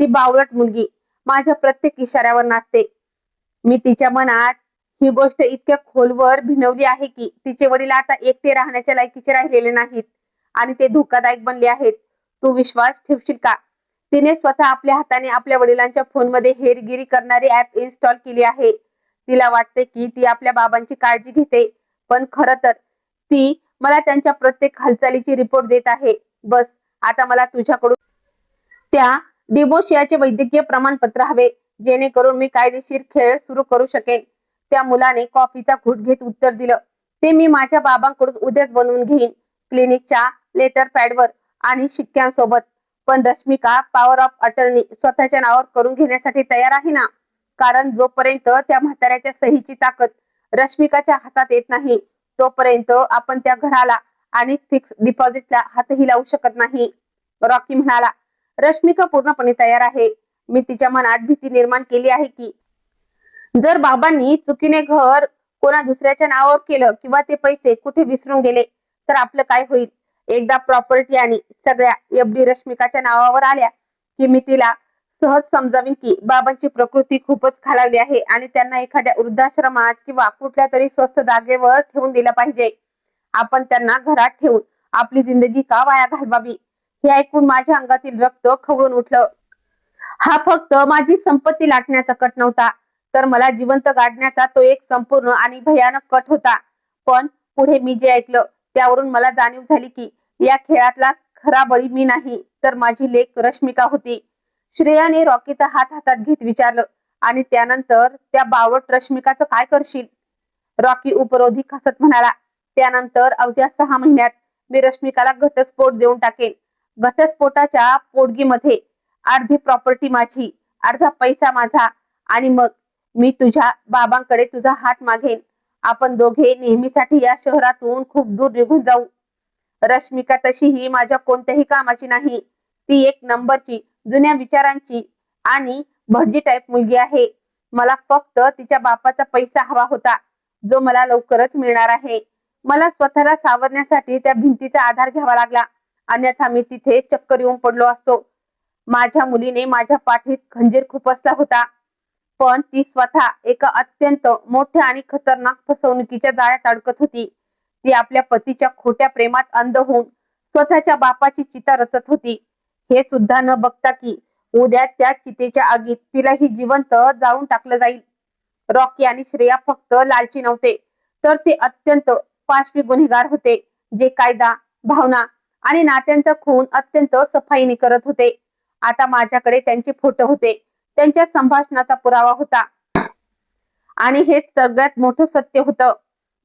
ती बावळट मुलगी माझ्या प्रत्येक इशाऱ्यावर नाचते. मी तिच्या मनात ही गोष्ट इतक्या खोलवर भिनवली आहे की तिचे वडील आता एकटे राहण्याच्या लायकीचे राहिलेले नाहीत आणि ते धोकादायक बनले आहेत. तू विश्वास ठेवशील का? तिने स्वतः आपल्या हाताने आपल्या वडिलांच्या फोनमध्ये हेरगिरी करणारी ऍप इन्स्टॉल केली आहे. तिला वाटते की ती आपल्या बाबांची काळजी घेते, पण खरं तर ती मला त्यांच्या प्रत्येक हालचालीची रिपोर्ट देत आहे. बस आता मला तुझ्याकडून त्या डिबोशियाचे वैद्यकीय प्रमाणपत्र हवे, जेणेकरून मी कायदेशीर खेळ सुरू करू शकेन. त्या मुलाने कॉफीचा घुट घेत उत्तर दिलं, ते मी माझ्या बाबांकडून उद्याच बनवून घेईन, क्लिनिकच्या लेटर पॅडवर आणि शिक्क्यांसोबत. पण रश्मिका पॉवर ऑफ अटर्नी स्वतःच्या नावावर करून घेण्यासाठी तयार आहे ना? कारण जोपर्यंत त्या म्हाताऱ्याच्या सहीची ताकद रश्मिकाच्या हातात येत नाही, तोपर्यंत आपण त्या घराला आणि फिक्स डिपॉझिटला हातही लावू शकत नाही. रॉकी म्हणाला, रश्मिका पूर्णपणे तयार आहे. मी तिच्या मनात भीती निर्माण केली आहे की जर बाबांनी चुकीने घर कोणा दुसऱ्याच्या नावावर केलं किंवा ते पैसे कुठे विसरून गेले तर आपलं काय होईल? एकदा प्रॉपर्टी आणि सगळ्या एफडी रश्मिकाच्या नावावर आल्या की मी तिला सहज समजावीन की बाबांची प्रकृती खूपच खालावली आहे आणि त्यांना एखाद्या वृद्धाश्रमात किंवा कुठल्या तरी स्वस्त जागेवर ठेवून दिलं पाहिजे. आपण त्यांना घरात ठेवून आपली जिंदगी का वाया घालवावी? हे ऐकून माझ्या अंगातील रक्त खवळून उठलं. हा फक्त माझी संपत्ती लाटण्याचा कट नव्हता, तर मला जिवंत गाडण्याचा तो एक संपूर्ण आणि भयानक कट होता. पण पुढे मी जे ऐकलं त्यावरून मला जाणीव झाली की या खेळातला खरा बळी मी नाही, तर माझी लेक रश्मिका होती. श्रेयाने रॉकीचा हात हातात घेत विचारलं, आणि त्यानंतर त्या बावट रश्मिकाचं काय करशील? रॉकी उपरोधिक हसत म्हणाला, त्यानंतर अवघ्या 6 महिन्यात मी रश्मिकाला घटस्फोट देऊन टाकेन. घटस्फोटाच्या पोटगीमध्ये अर्धी प्रॉपर्टी माझी, अर्धा पैसा माझा, आणि मग मी तुझ्या बाबांकडे तुझा हात मागेन. आपण दोघे नेहमीसाठी या शहरातून खूप दूर निघून जाऊ. रश्मिका तशीही माझ्या कोणत्याही कामाची नाही. ती एक नंबरची, जुन्या विचारांची आणि भटजी टाईप मुलगी आहे. मला फक्त तिच्या बापाचा पैसा हवा होता, जो मला लवकरच मिळणार आहे. मला स्वतःला सावरण्यासाठी त्या भिंतीचा आधार घ्यावा लागला, अन्यथा मी तिथे चक्कर येऊन पडलो असतो. माझ्या मुलीने माझ्या पाठीत खंजीर खुपसला होता, पण ती स्वतः एका अत्यंत मोठ्या आणि खतरनाक फसवणुकीच्या जाळ्यात अडकत होती. ती आपल्या पतीच्या खोट्या प्रेमात अंध होऊन स्वतःच्या बापाची चिता रचत होती, हे सुद्धा न बघता की उद्या त्या चितेच्या आगीत तिलाही जिवंत जाळून टाकलं जाईल. रॉकी आणि श्रेया फक्त लालची नव्हते, तर ते अत्यंत पाशवी गुन्हेगार होते, जे कायदा, भावना आणि नात्यांचा खून अत्यंत सफाईने करत होते. आता माझ्याकडे त्यांचे फोटो होते, त्यांच्या संभाषणाचा पुरावा होता. आणि हे सगळ्यात मोठं सत्य होतं.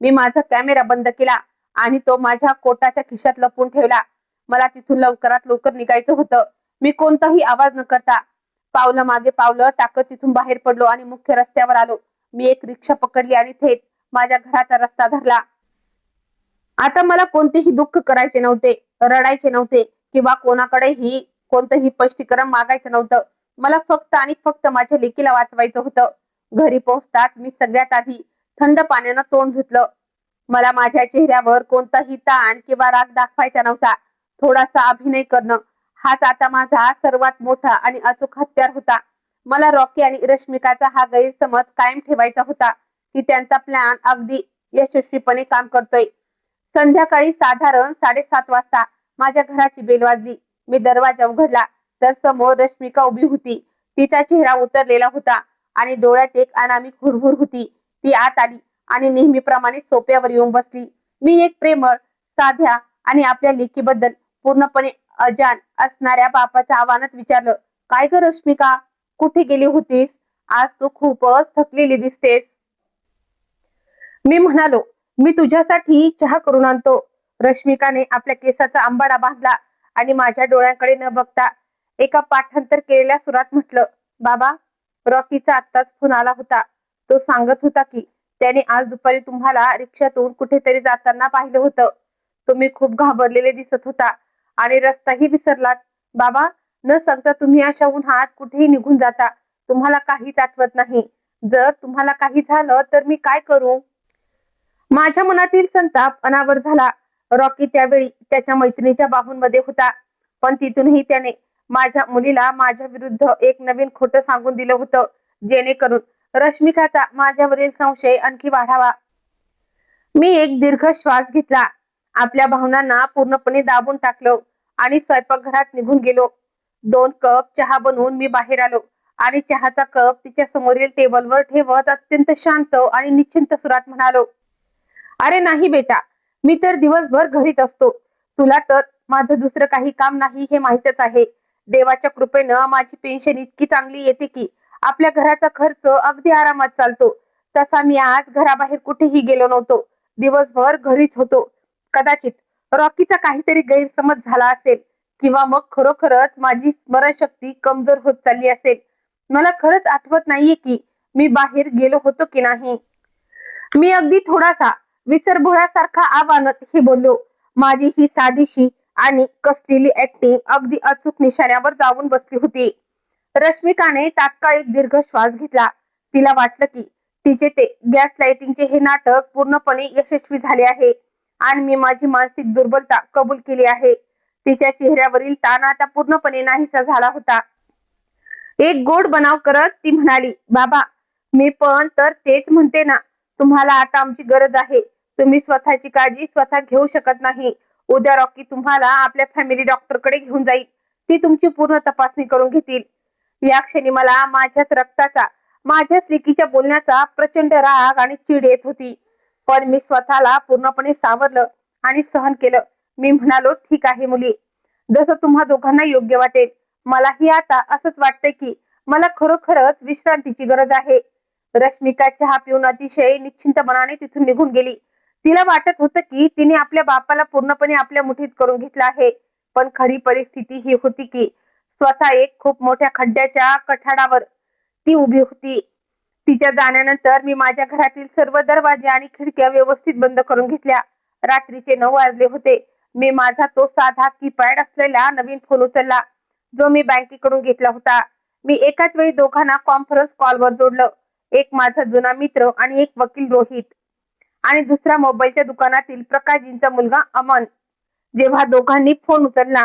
मी माझा कॅमेरा बंद केला आणि तो माझ्या कोटाच्या खिशात लपवून ठेवला. मला तिथून लवकरात लवकर निघायचं होतं. मी कोणताही आवाज न करता पावलं मागे पावलं टाकत तिथून बाहेर पडलो आणि मुख्य रस्त्यावर आलो. मी एक रिक्षा पकडली आणि थेट माझ्या घराचा रस्ता धरला. आता मला कोणतेही दुःख करायचे नव्हते, रडायचे नव्हते किंवा कोणाकडेही कोणतंही स्पष्टीकरण मागायचं नव्हतं. मला फक्त आणि फक्त माझ्या लेकीला वाचवायचं होतं. घरी पोहोचताच मी सगळ्यात आधी थंड पाण्यानं तोंड धुतलं. मला माझ्या चेहऱ्यावर कोणताही ताण किंवा राग दाखवायचा नव्हता. थोडासा अभिनय करणं हाच आता माझा सर्वात मोठा आणि अचूक हत्यार होता. मला रॉकी आणि रश्मिकाचा हा गैरसमज कायम ठेवायचा होता की त्यांचा प्लॅन अगदी यशस्वीपणे काम करतोय. संध्याकाळी साधारण 7:30 वाजता माझ्या घराची बेल वाजली. मी दरवाजा उघडला तर समोर रश्मिका उभी होती. तिचा चेहरा उतरलेला होता आणि डोळ्यात एक अनामिक हुरहुर होती. ती आत आली आणि नेहमीप्रमाणे सोफ्यावर येऊन बसली. मी एक प्रेमळ, साध्या आणि आपल्या लेकीबद्दल पूर्णपणे अजाण असणाऱ्या बापाचं आव्हानात विचारलं, काय ग रश्मिका, कुठे गेली होतीस? आज तू खूपच थकलेली दिसतेस. मी म्हणालो, मी तुझ्यासाठी चहा करून आणतो. रश्मिकाने आपल्या केसाचा अंबाडा बांधला आणि माझ्या डोळ्यांकडे न बघता एका पाठांतर केलेल्या सुरात म्हटलं, बाबा, रॉकीचा आत्ताच फोन आला होता. तो सांगत होता की त्याने आज दुपारी तुम्हाला रिक्षातून कुठेतरी जाताना पाहिलं होतं. तुम्ही खूप घाबरलेले दिसत होता आणि रस्ताही विसरलात. बाबा, न सांगता तुम्ही अशा उन्हात कुठेही निघून जाता. तुम्हाला काहीच आठवत नाही. जर तुम्हाला काही झालं तर मी काय करू? माझ्या मनातील संताप अनावर झाला. रॉकी त्यावेळी त्याच्या मैत्रिणीच्या बाहूंमध्ये होता, पण तिथूनही त्याने माझ्या मुलीला माझ्या विरुद्ध एक नवीन खोटं सांगून दिलं होतं, जेणेकरून रश्मिकाचा माझ्यावरील संशय आणखी वाढावा. मी एक दीर्घ श्वास घेतला, आपल्या भावनांना पूर्णपणे दाबून टाकलं आणि स्वयंपाकघरात निघून गेलो. 2 कप चहा बनवून मी बाहेर आलो आणि चहाचा कप तिच्या समोरील टेबलवर ठेवत अत्यंत शांत आणि निश्चिंत सुरात म्हणालो, अरे नाही बेटा, मी तर दिवसभर घरीच असतो. तुला तर माझं दुसरं काही काम नाही हे माहीतच आहे. देवाच्या कृपेनं माझी पेन्शन इतकी चांगली येते की आपल्या घराचा खर्च अगदी आरामात चालतो. तसा मी आज घराबाहेर कुठेही गेलो नव्हतो. दिवसभर घरीच होतो. कदाचित रॉकीचा काहीतरी गैरसमज झाला असेल किंवा मग खरोखरच माझी स्मरणशक्ती कमजोर होत चालली असेल. मला खरंच आठवत नाहीये की मी बाहेर गेलो होतो की नाही. मी अगदी थोडासा विसरभोळ्यासारखा आवानत हे बोललो. माझी ही साधीशी आणि कसलेली ऍक्टिंग अगदी अचूक निशाण्यावर जाऊन बसली होती. रश्मिकाने तात्काळ एक दीर्घ श्वास घेतला. तिला वाटलं की तिचे ते गॅस लाइटिंगचे हे नाटक पूर्णपणे यशस्वी झाले आहे आणि मी माझी मानसिक दुर्बलता कबूल केली आहे. तिच्या चेहऱ्यावरील ताण आता पूर्णपणे नाहीसा झाला होता. एक गोड बनाव करत ती म्हणाली, बाबा, मी पण तर तेच म्हणते ना, तुम्हाला आता आमची गरज आहे. तुम्ही स्वतःची काळजी स्वतः घेऊ शकत नाही. उद्या रॉकी तुम्हाला आपल्या फॅमिली डॉक्टरकडे घेऊन जाईल. ती तुमची पूर्ण तपासणी करून घेतील. या क्षणी मला माझ्याच रक्ताचा, माझ्याच लेकीच्या बोलण्याचा प्रचंड राग आणि चीड येत होती. पण मी स्वतःला पूर्णपणे सावरलं आणि सहन केलं. मी म्हणालो, ठीक आहे मुली, जसं तुम्हा दोघांना योग्य वाटेल. मलाही आता असंच वाटतंय की मला खरोखरच विश्रांतीची गरज आहे. रश्मिका चहा पिऊन अतिशय निश्चिंत मनाने तिथून निघून गेली. तिला वाटत होतं की तिने आपल्या बापाला पूर्णपणे आपल्या मुठीत करून घेतलं आहे. पण खरी परिस्थिती ही होती की स्वतः एक खूप मोठ्या खड्ड्याच्या कठाडावर ती उभी होती. तिच्या जाण्यानंतर मी माझ्या घरातील सर्व दरवाजे आणि खिडक्या व्यवस्थित बंद करून घेतल्या. रात्रीचे 9 वाजले होते. मी माझा तो साधा कीपॅड असलेला नवीन फोन उचलला, जो मी बँकेकडून घेतला होता. मी एकाच वेळी दोघांना कॉन्फरन्स कॉलवर जोडलं. एक माझा जुना मित्र आणि एक वकील रोहित, आणि दुसरा मोबाईलच्या दुकानातील प्रकाशजींचा मुलगा अमन. जेव्हा दोघांनी फोन उचलला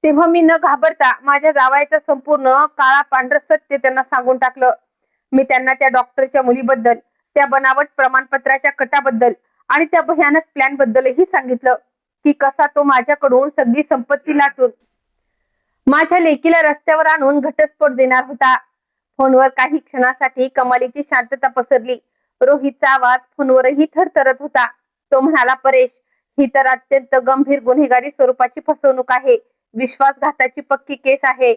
तेव्हा मी न घाबरता माझ्या जावयाचं संपूर्ण काळा पांढर सत्य त्यांना सांगून टाकलं. मी त्यांना त्या डॉक्टरच्या मुलीबद्दल, त्या बनावट प्रमाणपत्राच्या कटाबद्दल आणि त्या भयानक प्लॅन बद्दलही सांगितलं की कसा तो माझ्याकडून सगळी संपत्ती लाटून माझ्या लेकीला रस्त्यावर आणून घटस्फोट देणार होता. फोनवर काही क्षणासाठी कमालीची शांतता पसरली. रोहितचा आवाज फोनवरही थरथरत होता. तो म्हणाला, परेश, ही तर अत्यंत गंभीर गुन्हेगारी स्वरूपाची फसवणूक आहे. विश्वासघाताची पक्की केस आहे.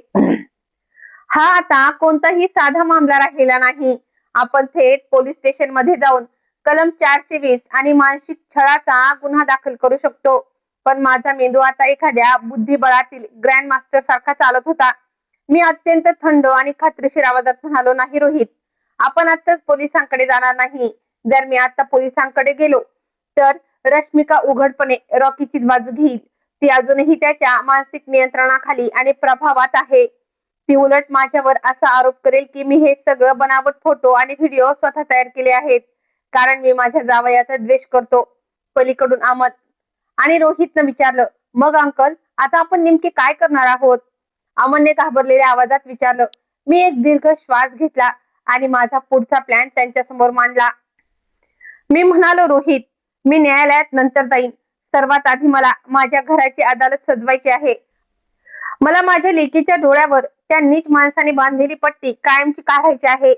हा आता कोणताही साधा मामला राहिला नाही. आपण थेट पोलीस स्टेशन मध्ये जाऊन कलम 420 आणि मानसिक छळाचा गुन्हा दाखल करू शकतो. पण माझा मेंदू आता एखाद्या बुद्धिबळातील ग्रँड मास्टर सारखा चालत होता. मी अत्यंत थंड आणि खात्रीशीर आवाजात म्हणालो, नाही रोहित, आपण आताच पोलिसांकडे जाणार नाही. जर मी आता पोलिसांकडे गेलो तर रश्मिका उघडपणे रॉकीचीच बाजू घेईल. ती अजूनही त्याच्या मानसिक नियंत्रणाखाली आणि प्रभावात आहे. ती उलट माझ्यावर असा आरोप करेल की मी हे सगळं बनावट फोटो आणि व्हिडिओ स्वतः तयार केले आहेत, कारण मी माझ्या जावयाचा द्वेष करतो. पलीकडून अहमद आणि रोहितनं विचारलं, मग अंकल, आता आपण नेमके काय करणार आहोत? अमनने घाबरलेल्या आवाजात विचारलं. मी एक दीर्घ श्वास घेतला आणि माझा पुढचा प्लॅन त्यांच्या समोर मांडला. मी म्हणालो, रोहित, मी न्यायालयात नंतर जाईन. सर्वात आधी मला माझ्या घराची अदालत सजवायची आहे. मला माझ्या लेकीच्या डोळ्यावर त्या नीच माणसाने बांधलेली पट्टी कायमची काढायची आहे.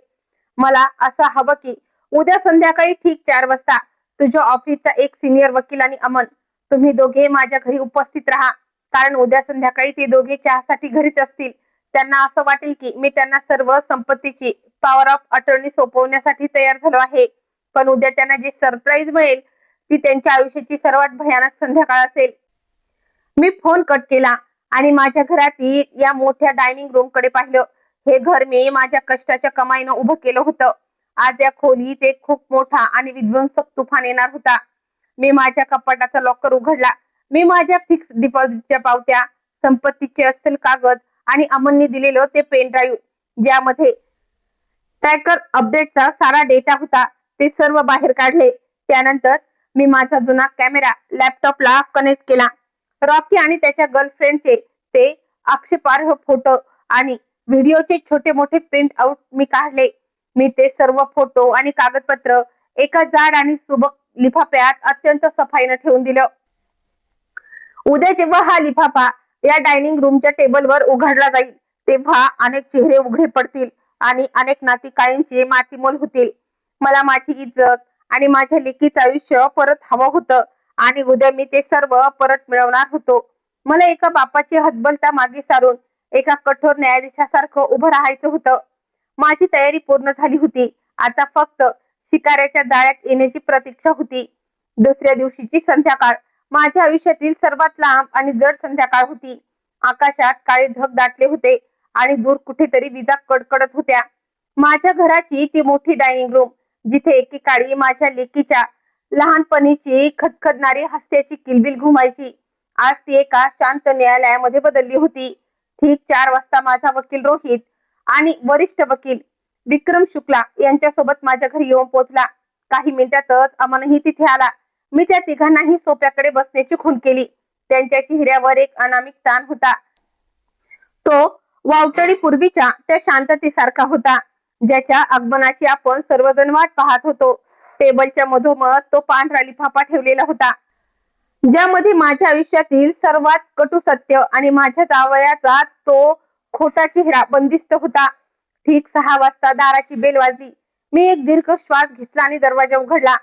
मला असं हवं की उद्या संध्याकाळी ठीक 4 वाजता तुझ्या ऑफिसचा एक सिनियर वकील आणि अमन, तुम्ही दोघे माझ्या घरी उपस्थित राहा. कारण उद्या संध्याकाळी ते दोघे चहासाठी घरीच असतील. त्यांना असं वाटेल की मी त्यांना सर्व संपत्तीची पॉवर ऑफ अटर्नी सोपवण्यासाठी तयार झालो आहे. पण उद्या त्यांना जे सरप्राईज मिळेल ती त्यांच्या आयुष्याची सर्वात भयानक संध्याकाळ असेल. मी फोन कट केला आणि माझ्या घरातील या मोठ्या डायनिंग रूम कडे पाहिलं. हे घर मी माझ्या कष्टाच्या कमाईनं उभं केलं होतं. आज या खोलीत एक खूप मोठा आणि विध्वंसक तुफान येणार होता. मी माझ्या कपाटाचा लॉकर उघडला. मी माझ्या फिक्स डिपॉझिटच्या पावत्या, संपत्तीचे अस्सल कागद आणि अमनने दिलेलं ते पेन ड्राईव्ह, ज्यामध्ये ट्रॅकर अपडेटचा सारा डेटा होता, ते सर्व बाहेर काढले. त्यानंतर मी माझा जुना कॅमेरा लॅपटॉपला कनेक्ट केला. रॉकी आणि त्याच्या गर्लफ्रेंडचे ते आक्षेपार्ह फोटो आणि व्हिडिओचे छोटे मोठे प्रिंट आउट मी काढले. मी ते सर्व फोटो आणि कागदपत्र एका जाड आणि सुबक लिफाफ्यात अत्यंत सफाईनं ठेवून दिलं. उद्या जेव्हा हा लिफाफा या डायनिंग रूमच्या टेबलवर उघडला जाईल, तेव्हा अनेक चेहरे उघडे पडतील आणि अनेक नाती कायमची मातीमोल होतील. मला माझी इज्जत आणि माझ्या लेकीचं आयुष्य परत हवं होतं आणि उद्या मी ते सर्व परत मिळवणार होतो. मला एका बापाची हतबलता मागे सारून एका कठोर न्यायाधीशासारखं उभं राहायचं होतं. माझी तयारी पूर्ण झाली होती. आता फक्त शिकाऱ्याच्या जाळ्यात येण्याची प्रतीक्षा होती. दुसऱ्या दिवशीची संध्याकाळ माझ्या आयुष्यातील सर्वात लांब आणि जड संध्याकाळ होती. आकाशात काळे ढग दाटले होते आणि दूर कुठेतरी विजा कडकडत होत्या. माझ्या घराची ती मोठी डायनिंग रूम, जिथे एकेकाळी माझ्या लेकीच्या लहानपणीची खदखदणारी हास्याची किलबिल घुमायची, आज ती एका शांत न्यायालयामध्ये बदलली होती. ठीक 4 वाजता माझा वकील रोहित आणि वरिष्ठ वकील विक्रम शुक्ला यांच्यासोबत माझ्या घरी येऊन पोहोचला. काही मिनिटातच अमनही तिथे आला. मी त्या तिघांनाही सोप्याकडे बसण्याची खूण केली. त्यांच्या चेहऱ्यावर एक अनामिक ताण होता. तो वावटळी पूर्वीच्या त्या शांततेसारखा होता, ज्याच्या आगमनाची आपण सर्वजण वाट पाहत होतो. टेबलच्या मधोमध तो पांढरा लिफाफा ठेवलेला होता, ज्यामध्ये माझ्या आयुष्यातील सर्वात कटू सत्य आणि माझ्या जावयाचा तो खोटा चेहरा बंदिस्त होता. ठीक 6 वाजता दाराची बेल वाजली. मी एक दीर्घ श्वास घेतला आणि दरवाजा उघडला.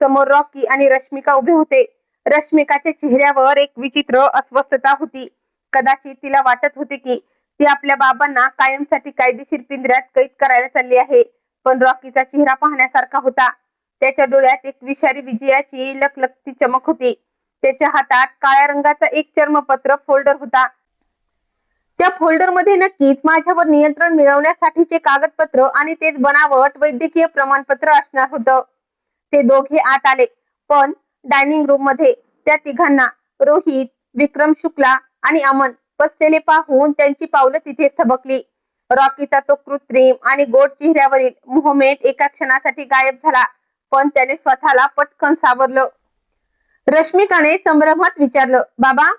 समोर रॉकी आणि रश्मिका उभे होते. रश्मिकाच्या चेहऱ्यावर एक विचित्र अस्वस्थता होती. कदाचित तिला वाटत होते की ती आपल्या बाबांना कायमसाठी कायदेशीर पिंजऱ्यात कैद करायला चालली आहे. पण रॉकीचा चेहरा पाहण्यासारखा होता. त्याच्या डोळ्यात एक विषारी विजयाची लखलखती चमक होती. त्याच्या हातात काळ्या रंगाचा एक चर्मपत्र फोल्डर होता. त्या फोल्डर मध्ये नक्कीच माझ्यावर नियंत्रण मिळवण्यासाठीचे कागदपत्र आणि तेच बनावट वैद्यकीय प्रमाणपत्र असणार होतं. ते दोघे आत आले, पण डायनिंग रूम मध्ये त्या तिघांना, रोहित, विक्रम शुक्ला आणि अमन बसलेले पाहून त्यांची पावलं तिथेच थबकली. रॉकीचा तो कृत्रिम आणि गोड चेहऱ्यावरील मोहमेट एका क्षणासाठी गायब झाला, पण त्याने स्वतःला पटकन सावरलं. रश्मिकाने संभ्रमात विचारलं, बाबा,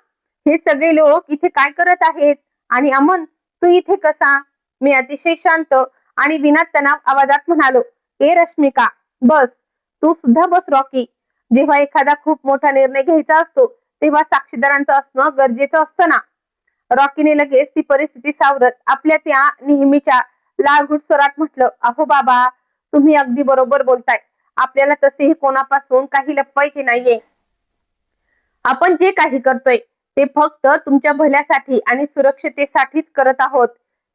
हे सगळे लोक इथे काय करत आहेत? आणि अमन, तू इथे कसा? मी अतिशय शांत आणि विना तणाव आवाजात म्हणालो, ए रश्मिका, बस. तू सुद्धा बस रॉकी. जेव्हा एखादा खूप मोठा निर्णय घ्यायचा असतो तेव्हा साक्षीदारांचं असणं गरजेचं असतं ना. रॉकीने लगेच ती परिस्थिती सावरत आपल्या त्या नेहमीच्या लाळघुट स्वरात म्हटलं, अहो बाबा, तुम्ही अगदी बरोबर बोलताय. आपल्याला तसेही कोणापासून काही लपवायचे नाहीये. आपण जे काही करतोय ते फक्त तुमच्या भल्यासाठी आणि सुरक्षतेसाठीच करत आहोत.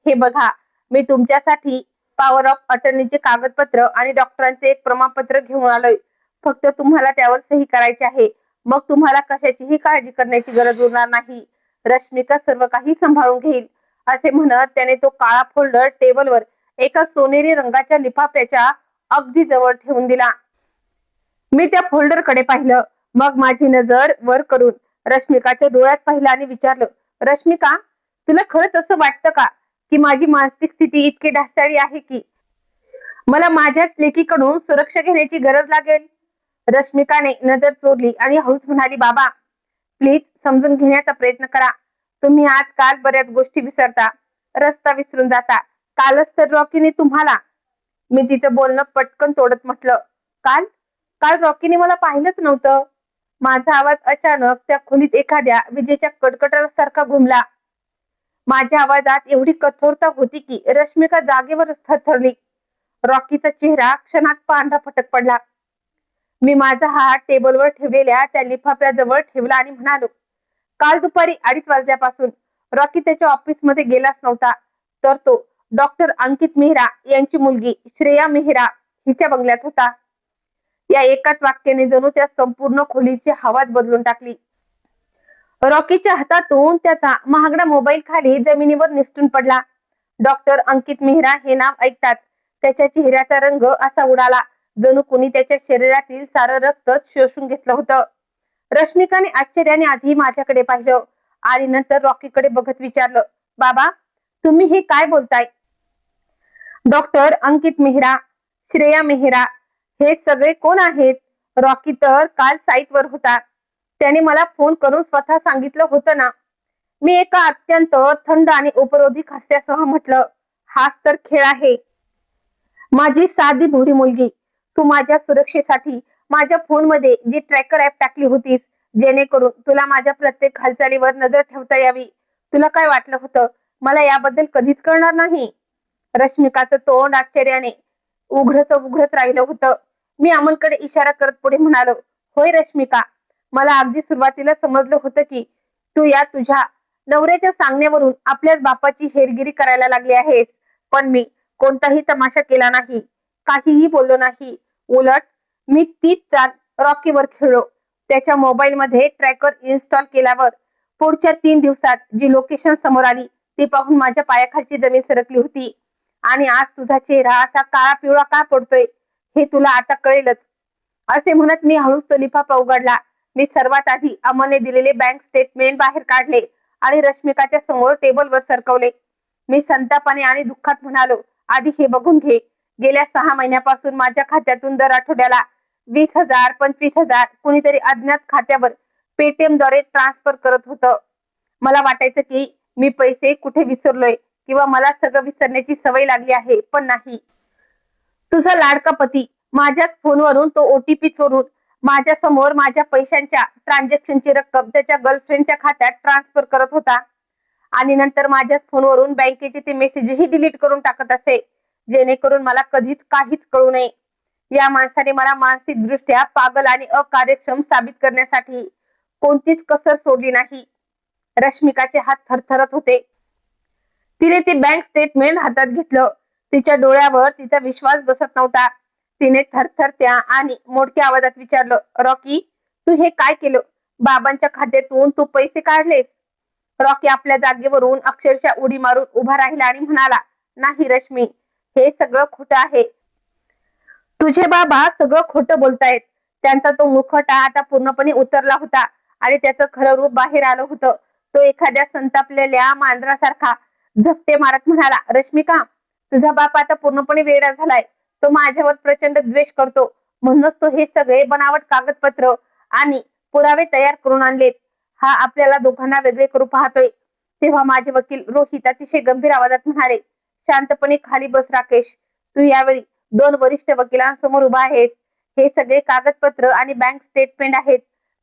हे बघा, मी तुमच्यासाठी पॉवर ऑफ अटर्नीचे कागदपत्र आणि डॉक्टरांचे एक प्रमाणपत्र घेऊन आलोय. फक्त तुम्हाला त्यावर सही करायची आहे. मग तुम्हाला कशाचीही काळजी करण्याची गरज उरणार नाही. रश्मिका सर्व काही सांभाळून घेईल. असे म्हणत त्याने तो काळा फोल्डर टेबलवर एका सोनेरी रंगाच्या लिफाफ्याच्या अगदी जवळ ठेवून दिला. मी त्या फोल्डरकडे पाहिलं. मग माझी नजर वर करून रश्मिकाच्या डोळ्यात पाहिलं आणि विचारलं, रश्मिका, तुला खरंच असं वाटतं का की माझी मानसिक स्थिती इतकी ढासळली आहे की मला माझ्याच लेकीकडून सुरक्षा घेण्याची गरज लागेल? रश्मिकाने नजर चोरली आणि हळूच म्हणाली, बाबा, प्लीज समजून घेण्याचा प्रयत्न करा. तुम्ही आजकाल बऱ्याच गोष्टी विसरता, रस्ता विसरून जाता. कालच तर रॉकीने तुम्हाला. मी तिचं बोलणं पटकन तोडत म्हटलं, काल? काल रॉकीने मला पाहिलंच नव्हतं. माझा आवाज अचानक त्या खोलीत एखाद्या विजेच्या कडकडाटासारखा घुमला. माझ्या आवाजात एवढी कठोरता होती की रश्मिका जागेवरच थरथरली. रॉकीचा चेहरा क्षणात पांढरा फटक पडला. मी माझा हात टेबलवर ठेवलेल्या त्या लिफाफ्याजवळ ठेवला आणि म्हणालो, काल दुपारी 2:30 वाजल्यापासून रॉकी त्याच्या ऑफिसमध्ये गेलाच नव्हता. तर तो डॉक्टर अंकित मेहरा यांची मुलगी श्रेया मेहरा हिच्या बंगल्यात होता. या एकाच वाक्याने जणू त्या संपूर्ण खोलीची हवाच बदलून टाकली. रॉकीच्या हातातून त्याचा महागडा मोबाईल खाली जमिनीवर निसटून पडला. डॉक्टर अंकित मेहरा हे नाव ऐकतात त्याच्या चेहऱ्याचा रंग असा उडाला जणू कुणी त्याच्या शरीरातील सारं रक्त शोषून घेतलं होतं. रश्मिकाने आश्चर्याने आधी माझ्याकडे पाहिलं आणि नंतर रॉकीकडे बघत विचारलं, बाबा, तुम्ही हे काय बोलताय? डॉक्टर अंकित मेहरा, श्रेया मेहरा हे सगळे कोण आहेत? रॉकी तर काल साईटवर होता. त्याने मला फोन करून स्वतः सांगितलं होतं ना. मी एका अत्यंत थंड आणि उपरोधी हास्यासह म्हटलं, हाच तर खेळ आहे. माझी साधी भोळी मुलगी, तू माझ्या सुरक्षेसाठी माझ्या फोनमध्ये जी ट्रॅकर ऍप टाकली होतीस जेणेकरून तुला माझ्या प्रत्येक हालचालीवर नजर ठेवता यावी, तुला काय वाटलं होतं मला याबद्दल कधीच कळणार नाही? रश्मिकाचं तोंड आश्चर्याने उघडच राहिलं होतं. मी अमनकडे इशारा करत पुढे म्हणालो, होय रश्मिका, मला अगदी सुरुवातीला समजलं होतं की तू या तुझ्या नवऱ्याच्या सांगण्यावरून आपल्याच बापाची हेरगिरी करायला लागली आहेस. पण मी कोणताही तमाशा केला नाही, काहीही बोललो नाही. उलट मी तीच चाल रॉकीवर खेळलो. त्याच्या मोबाईल मध्ये ट्रॅकर इन्स्टॉल केल्यावर पुढच्या 3 दिवसात जी लोकेशन समोर आली ती पाहून माझ्या पायाखालची जमीन सरकली होती. आणि आज तुझा चेहरा असा काळा पिवळा का पडतोय हे तुला आता कळेलच. असे म्हणत मी हळूच तो लिफाफा उघडला. मी सर्वात आधी अमनने दिलेले बँक स्टेटमेंट बाहेर काढले आणि रश्मिकाच्या समोर टेबलवर सरकवले. मी संतापाने आणि दुःखात म्हणालो, आधी हे बघून घे. गेल्या 6 महिन्यापासून माझ्या खात्यातून दर आठवड्याला 20,000, 25,000 कुणीतरी अज्ञात खात्यावर पेटीएम द्वारे ट्रान्सफर करत होतं. मला वाटायचं की मी पैसे कुठे विसरलोय किंवा मला सगळं विसरण्याची सवय लागली आहे, पण नाही. तुझा लाडका पती माझ्याच फोनवरून तो ओटीपी चोरून माझ्या समोर माझ्या पैशांच्या ट्रान्झॅक्शनची रक्कम त्याच्या गर्लफ्रेंडच्या खात्यात ट्रान्सफर करत होता आणि नंतर माझ्याच फोनवरून बँकेचे ते मेसेजही डिलीट करून टाकत असे जेणेकरून मला कधीच काहीच कळू नये. या माणसाने मला मानसिक दृष्ट्या पागल आणि अकार्यक्षम साबित करण्यासाठी कोणतीच कसर सोडली नाही. रश्मिकाचे हात थरथरत होते. तिने ते बँक स्टेटमेंट हातात घेतलं. तिच्या डोळ्यावर तिचा विश्वास बसत नव्हता. तिने थरथरत्या आणि मोठ्या आवाजात विचारलं, रॉकी, तू हे काय केलं? बाबांच्या खात्यातून तू पैसे काढलेस? रॉकी आपल्या जागेवरून अक्षरशः उडी मारून उभा राहिला आणि म्हणाला, नाही रश्मी, हे सगळं खोटं आहे. तुझे बाबा सगळं खोटं बोलतायत. त्यांचा तो मुखवटा आता पूर्णपणे उतरला होता आणि त्याचं खरं रूप बाहेर आलं होतं. तो एखाद्या संतापलेल्या मांजरासारखा झपटे मारत म्हणाला, रश्मिका, तुझा बाप आता पूर्णपणे वेडा झालाय. तो माझ्यावर प्रचंड द्वेष करतो. म्हणूनच तो हे सगळे बनावट कागदपत्र आणि पुरावे तयार करून आणलेत. हा आपल्याला दोघांना वेगळे करू पाहतोय. तेव्हा माझे वकील रोहित अतिशय गंभीर आवाजात म्हणाले, शांतपणे खाली बस राकेश. तू यावेळी 2 वरिष्ठ वकिलांसमोर उभा आहेस. हे सगळे कागदपत्र आणि बँक स्टेटमेंट आहेत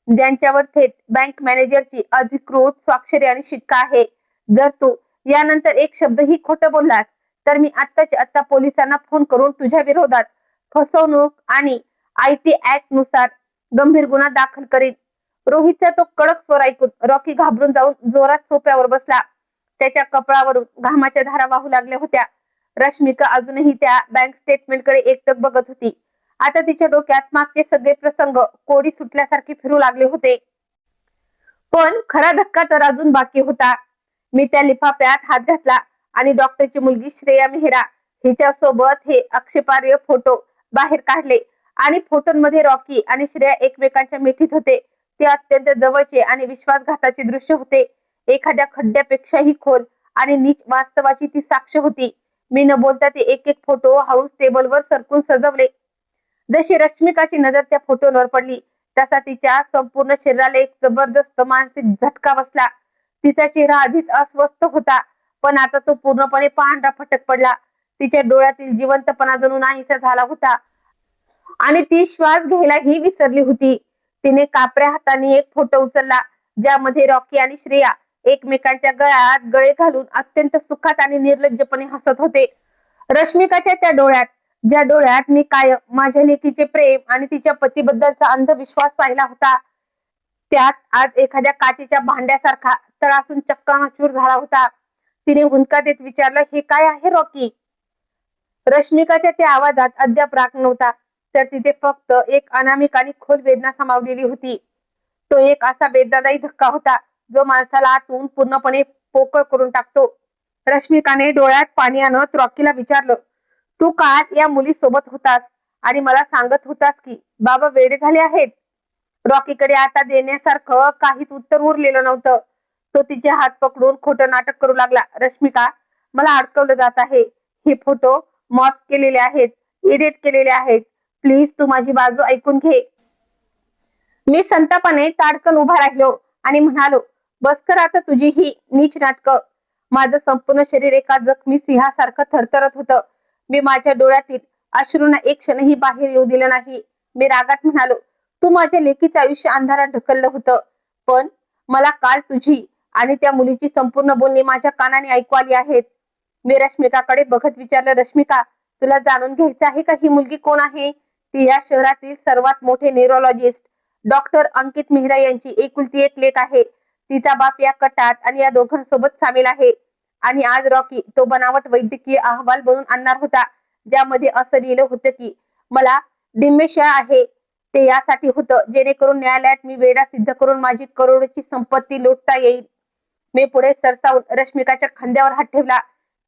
ज्यांच्यावर थेट बँक मॅनेजरची अधिकृत स्वाक्षरी आणि शिक्का आहे. जर तू यानंतर एक शब्दही खोटं बोललास तर मी आत्ताच्या आत्ता पोलिसांना फोन करून तुझ्या विरोधात फसवणूक आणि IT ऍक्ट नुसार गंभीर गुन्हा दाखल करीन. रोहितचा तो कडक स्वर ऐकून रॉकी घाबरून जाऊन जोरात सोफ्यावर बसला. त्याच्या कपाळावरून घामाच्या धारा वाहू लागल्या होत्या. रश्मिका अजूनही त्या बँक स्टेटमेंटकडे एकटक बघत होती. आता तिच्या डोक्यात मागचे सगळे प्रसंग कोडी सुटल्यासारखे फिरू लागले होते. पण खरा धक्का तर अजून बाकी होता. मी त्या लिफाफ्यात हात घातला आणि डॉक्टरची मुलगी श्रेया मेहरा हिच्यासोबत हे आक्षेपार्ह फोटो बाहेर काढले आणि फोटोंमध्ये रॉकी आणि श्रेया एकमेकांच्या मिठीत होते. ते अत्यंत जवळचे आणि विश्वासघाताचे दृश्य होते. एखाद्या खड्ड्यापेक्षाही खोल आणि नीच वास्तवाची ती साक्ष होती. मी न बोलता ते एक एक फोटो हाऊस टेबलवर सरकून सजवले. जशी रश्मिकाची नजर त्या फोटोवर पडली तसा तिच्या संपूर्ण शरीराला एक जबरदस्त मानसिक झटका बसला. तिचा चेहरा आधीच अस्वस्थ होता पण आता तो पूर्णपणे पांढरा फटक पडला. तिच्या डोळ्यातील जिवंतपणा जणू नाहीसा झाला होता आणि ती श्वास घ्यायलाही विसरली होती. तिने कापऱ्या हाताने एक फोटो उचलला ज्यामध्ये रॉकी आणि श्रेया एकमेकांच्या गळ्यात गळे घालून अत्यंत सुखात आणि निर्लज्जपणे हसत होते. रश्मिकाच्या त्या डोळ्यात, ज्या डोळ्यात मी कायम माझ्या लेकीचे प्रेम आणि तिच्या पतीबद्दलचा अंधविश्वास पाहिला होता, त्यात आज एखाद्या काचेच्या भांड्यासारखा तळासून चक्काचूर झाला होता. तिने हुंदका देत विचारलं, हे काय आहे रॉकी? रश्मिकाच्या त्या आवाजात अद्याप राग नव्हता, तर तिथे फक्त एक अनामिक आणि खोल वेदना सामावलेली होती. तो एक असा वेदनादायी धक्का होता जो माणसाला आतून पूर्णपणे पोकळ करून टाकतो. रश्मिकाने डोळ्यात पाणी आणत रॉकीला विचारलं, तू काल या मुलीसोबत होतास आणि मला सांगत होतास की बाबा वेडे झाले आहेत. रॉकीकडे आता देण्यासारखं काहीच उत्तर उरलेलं नव्हतं. तो तिचे हात पकडून खोटं नाटक करू लागला. रश्मिका, मला अडकवलं जात आहे. हे फोटो मॉर्फ केलेले आहेत, एडिट केलेले आहेत. प्लीज तू माझी बाजू ऐकून घे. मी संतापाने ताडकन उभा राहिलो आणि म्हणालो, बस कर आता तुझी ही नीच नाटकं. माझं संपूर्ण शरीर एका जखमी सिंहासारखं थरथरत होतं. मी माझ्या डोळ्यातील अश्रूंना एक क्षणही बाहेर येऊ दिलं नाही. मी रागात म्हणालो, तू माझ्या लेकीचं आयुष्य अंधारात ढकललं होतं, पण मला काल तुझी आणि त्या मुलीची संपूर्ण बोलणी माझ्या कानाने ऐकू आली आहेत. मी रश्मिकाकडे बघत विचारलं, रश्मिका, तुला जाणून घ्यायचं आहे का ही मुलगी कोण आहे? ती या शहरातील सर्वात मोठे न्यूरोलॉजिस्ट डॉक्टर अंकित मेहरा यांची एकुलती एक लेक आहे. तिचा बाप या कटात आणि या दोघांसोबत सामील आहे. आणि आज रॉकी तो बनावट वैद्यकीय अहवाल बनवून आणणार होता ज्यामध्ये असं लिहिलं होतं की मला डिमेन्शिया आहे. ते यासाठी होतं जेणेकरून न्यायालयात मी वेडा सिद्ध करून माझी करोडोची संपत्ती लुटता येईल. मी पुढे सरसावून रश्मिकाच्या खांद्यावर हात ठेवला.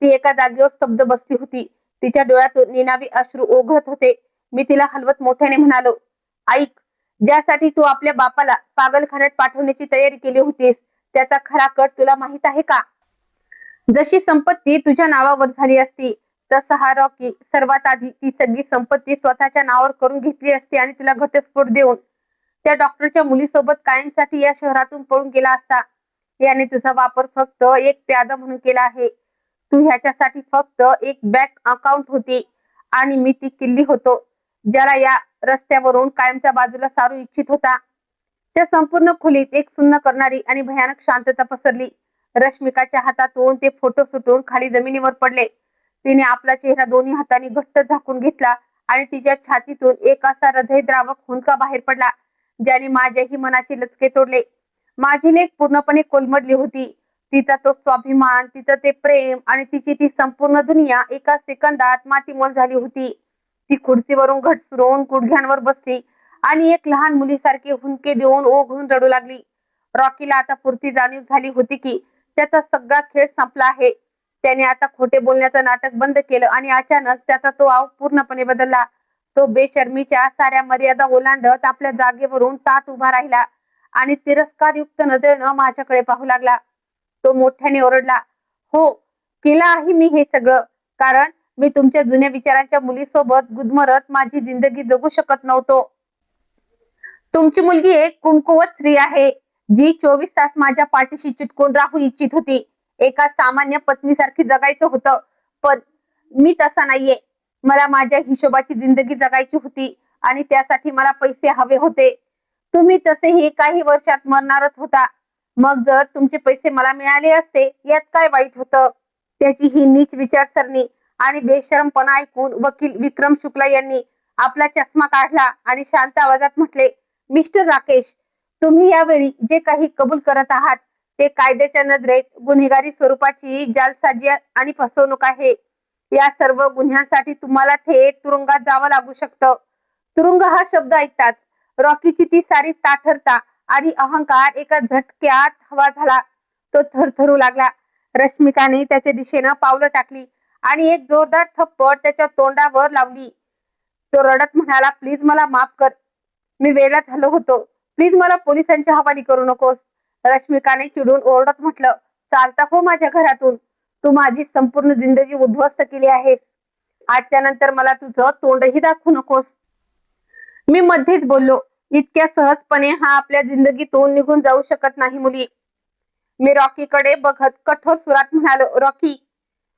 ती एका जागेवर स्तब्ध बसली होती. तिच्या डोळ्यातून निनावी अश्रू ओघळत होते. मी तिला हलवत मोठ्याने म्हणालो, ऐक, ज्यासाठी तू आपल्या बापाला पागलखान्यात पाठवण्याची तयारी केली होतीस त्याचा खरा कट तुला माहित आहे का? जशी संपत्ती तुझ्या नावावर झाली असती तसा हा रॉकी सर्वात आधी ती सगळी संपत्ती स्वतःच्या नावावर करून घेतली असती आणि तुला घटस्फोट देऊन त्या डॉक्टरच्या मुलीसोबत कायमसाठी या शहरातून पळून गेला असता. याने तुझा वापर फक्त एक प्यादा म्हणून केला आहे. तू ह्याच्यासाठी फक्त एक बँक अकाउंट होती आणि मी ती किल्ली होतो ज्याला या रस्त्यावरून कायमच्या बाजूला सारू इच्छित होता. त्या संपूर्ण खोलीत एक सुन्न करणारी आणि भयानक शांतता पसरली. रश्मिकाच्या हातातून ते फोटो सुटून खाली जमिनीवर पडले. तिने आपला चेहरा दोन्ही हातांनी घट्ट झाकून घेतला आणि तिच्या छातीतून एक असा हृदयद्रावक हुंदका बाहेर पडला ज्याने माझ्याही मनाचे लचके तोडले. माझी लेक पूर्णपणे कोलमडली होती. तिचा तो स्वाभिमान, तिचं ते प्रेम आणि तिची ती संपूर्ण दुनिया एका सेकंदात मातीमोल झाली होती. ती खुर्चीवरून घसरून गुडघ्यांवर बसली आणि एक लहान मुलीसारखी हुंदके देऊन ओघळून रडू लागली. रॉकीला आता पुरती जाणीव झाली होती की त्याचा सगळा खेळ संपला आहे. त्याने आता खोटे बोलण्याचं नाटक बंद केलं आणि अचानक त्याचा तो आव पूर्णपणे बदलला. तो बेशर्मीच्या साऱ्या मर्यादा ओलांडत आपल्या जागेवरून ताठ उभा राहिला आणि तिरस्कारयुक्त नजरेनं माझ्याकडे पाहू लागला. तो मोठ्याने ओरडला, हो, केलं आहे मी हे सगळं कारण मी तुमच्या जुन्या विचारांच्या मुलीसोबत गुदमरत माझी जिंदगी जगू शकत नव्हतो. तुमची मुलगी एक कुमकुवत स्त्री आहे जी 24 तास माझ्या पाठीशी चिटकून राहू इच्छित होती. एका सामान्य पत्नीसारखी जगायचं होतं, पण मी तसा नाहीये. मला माझ्या हिशोबाची जिंदगी जगायची होती आणि त्यासाठी मला पैसे हवे होते. तुम्ही तसेही काही वर्षात मरणारच होता. मग जर तुमचे पैसे मला मिळाले असते यात काय वाईट होतं? त्याची ही नीच विचारसरणी आणि बेशरमपणा ऐकून वकील विक्रम शुक्ला यांनी आपला चष्मा काढला आणि शांत आवाजात म्हटले, मिस्टर राकेश, तुम्ही यावेळी जे काही कबूल करत आहात ते कायद्याच्या नजरेत गुन्हेगारी स्वरूपाची जालसाजी आणि फसवणूक आहे. या सर्व गुन्ह्यांसाठी तुम्हाला थेट तुरुंगात जावं लागू शकतं. तुरुंग हा शब्द ऐकताच रॉकीची ती सारी ताठरता आणि अहंकार एका झटक्यात हवा झाला. तो थरथरू लागला. रश्मिकाने त्याच्या दिशेनं पावलं टाकली आणि एक जोरदार थप्पड त्याच्या तोंडावर लावली. तो रडत म्हणाला, प्लीज मला माफ कर. मी वेडा झालो होतो. प्लीज मला पोलिसांच्या हवाली करू नकोस. रश्मिकाने चिडून ओरडत म्हटलं, चालता हो माझ्या घरातून. तू माझी संपूर्ण जिंदगी उद्ध्वस्त केली आहेस. आजच्या नंतर मला तुझं तोंडही दाखवू नकोस. मी मध्येच बोललो, इतक्या सहजपणे हा आपल्या जिंदगीतून निघून जाऊ शकत नाही मुली. मी रॉकीकडे बघत कठोर सुरात म्हणालो, रॉकी,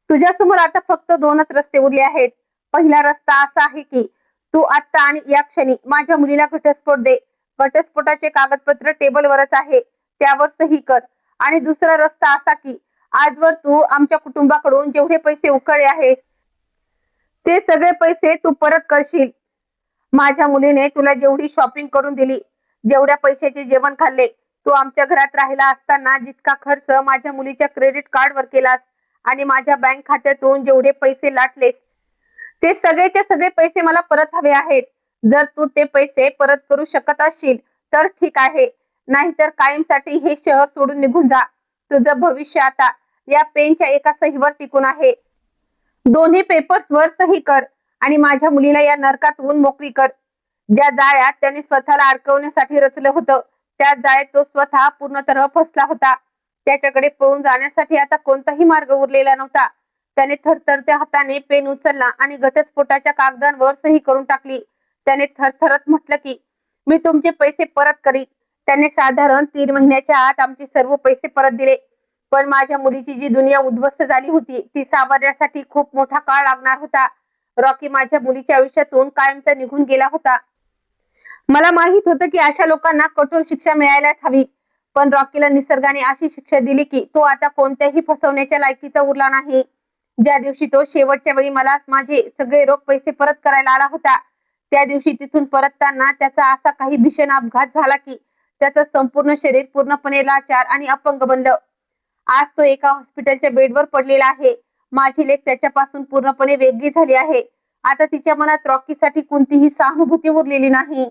तुझ्यासमोर आता फक्त दोनच रस्ते उरले आहेत. पहिला रस्ता असा आहे की तू आत्ता आणि या क्षणी माझ्या मुलीला घटस्फोट दे. घटस्फोटाचे कागदपत्र टेबलवरच आहे, त्यावर सही कर. आणि दुसरा रस्ता असा की आजवर तू आमच्या कुटुंबाकडून जेवढे पैसे उकळले आहेत ते सगळे पैसे तू परत करशील. माझ्या मुलीने तुला जेवढी शॉपिंग करून दिली, जेवढ्या पैशाचे जेवण खाल्ले, तू आमच्या घरात राहिला असताना जितका खर्च माझ्या मुलीच्या क्रेडिट कार्डवर केलास आणि माझ्या बँक खात्यातून जेवढे पैसे लाटलेस ते सगळेचे सगळे पैसे मला परत हवे आहेत. जर तू ते पैसे परत करू शकत असशील तर ठीक आहे, नाहीतर कायमसाठी हे शहर सोडून निघून जा. तुझं भविष्य आता या पेनच्या एका सहीवर टिकून आहे. दोन्ही पेपर्सवर सही कर आणि माझ्या मुलीला या नरकातून मोकळी कर. ज्या जाळ्यात त्याने स्वतःला अडकवण्यासाठी रचलं होतं त्या जाळ्यात तो स्वतः पूर्णतः फसला होता. त्याच्याकडे पळून जाण्यासाठी आता कोणताही मार्ग उरलेला नव्हता. त्याने थरथरत्या हाताने पेन उचलला आणि घटस्फोटाच्या कागदांवर सही करून टाकली. त्याने थरथरत म्हटलं की मी तुमचे पैसे परत करीन. त्याने साधारण 3 महिन्याच्या आत आमचे सर्व पैसे परत दिले. पण माझ्या मुलीची जी दुनिया उद्ध्वस्त झाली होती ती सावरण्यासाठी खूप मोठा काळ लागणार होता. रॉकी माझ्या मुलीच्या आयुष्यातून कायमचा निघून गेला होता. मला माहित होतं की अशा लोकांना कठोर शिक्षा मिळायलाच हवी, पण रॉकीला निसर्गाने अशी शिक्षा दिली की तो आता कोणत्याही फसवण्याच्या लायकीचा उरला नाही. ज्या दिवशी तो शेवटच्या वेळी मला माझे सगळे रोख पैसे परत करायला आला होता त्या दिवशी तिथून परतताना त्याचा असा काही भीषण अपघात झाला की त्याचं संपूर्ण शरीर पूर्णपणे लाचार आणि अपंग बनलं. आज तो एका हॉस्पिटलच्या बेडवर पडलेला आहे. माझी लेक त्याच्यापासून पूर्णपणे वेगळी झाली आहे. आता तिच्या मनात रॉकीसाठी कोणतीही सहानुभूती उरलेली नाही.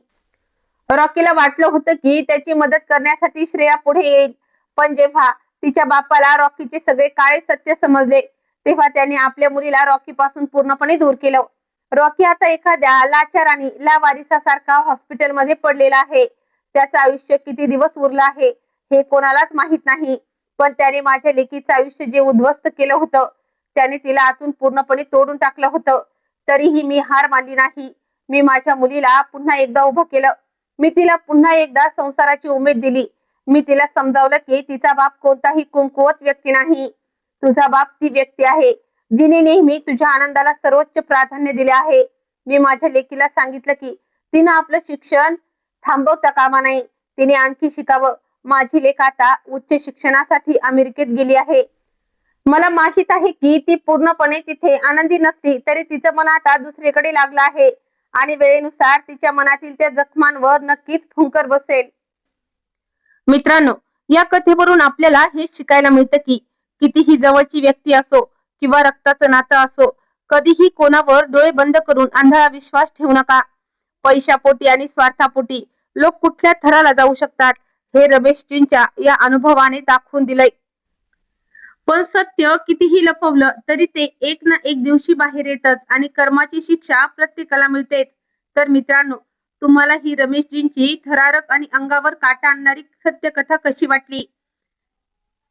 रॉकीला वाटलं होतं की त्याची मदत करण्यासाठी श्रेया पुढे येईल, पण जेव्हा तिच्या बापाला रॉकीचे सगळे काळे सत्य समजले तेव्हा त्याने आपल्या मुलीला रॉकी पासून पूर्णपणे दूर केलं. रॉकी आता एखाद्या लाचार आणि लावारिसासारखा हॉस्पिटलमध्ये पडलेला आहे. त्याचं आयुष्य किती दिवस उरलं आहे हे कोणालाच माहित नाही, पण त्याने माझ्या लेकीचं आयुष्य जे उद्ध्वस्त केलं होतं, त्याने तिला आतून पूर्णपणे तोडून टाकलं होतं. तरीही मी हार मानली नाही. मी माझ्या मुलीला पुन्हा एकदा उभं केलं. मी तिला पुन्हा एकदा संसाराची उमेद दिली. मी तिला समजावलं की तिचा बाप कोणताही कमकुवत व्यक्ती नाही. तुझा बाप ती व्यक्ती आहे जिने नेहमी तुझ्या आनंदाला सर्वोच्च प्राधान्य दिले आहे. मी माझ्या लेकीला सांगितलं की तिनं आपलं शिक्षण थांबवता कामा नये. तिने आणखी शिकावं. माझी लेक आता उच्च शिक्षणासाठी अमेरिकेत गेली आहे. मला माहित आहे की ती पूर्णपणे तिथे आनंदी नसती तरी तिचं मन आता दुसरीकडे लागलं आहे आणि वेळेनुसार तिच्या मनातील त्या जखमांवर नक्कीच फुंकर बसेल. मित्रांनो, या कथेवरून आपल्याला हे शिकायला मिळतं की कितीही जवळची व्यक्ती असो किंवा रक्ताचं नातं असो, कधीही कोणावर डोळे बंद करून आंधळा विश्वास ठेवू नका. पैशापोटी आणि स्वार्थापोटी लोक कुठल्या थराला जाऊ शकतात हे रमेशजींच्या या अनुभवाने दाखवून दिलंय. पण सत्य कितीही लपवलं तरी ते एक ना एक दिवशी बाहेर येतच आणि कर्माची शिक्षा प्रत्येकाला मिळते. तर मित्रांनो, तुम्हाला ही रमेशजींची थरारक आणि अंगावर काटा आणणारी सत्य कथा कशी वाटली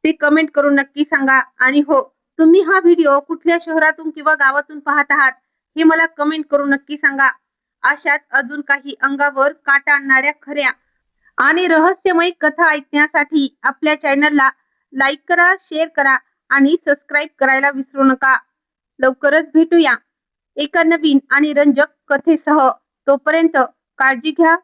ते कमेंट करून नक्की सांगा. आणि हो, तुम्ही हा व्हिडिओ कुठल्या शहरातून किंवा गावातून पाहत आहात हे मला कमेंट करून नक्की सांगा. अशाच अजून काही अंगावर काटा आणणाऱ्या खऱ्या आणि रहस्यमय कथा ऐकण्यासाठी आपल्या चॅनलला लाईक करा, शेअर करा आणि सबस्क्राईब करायला विसरू नका. लवकरच भेटूया एका नवीन आणि रंजक कथेसह. तोपर्यंत काळजी घ्या.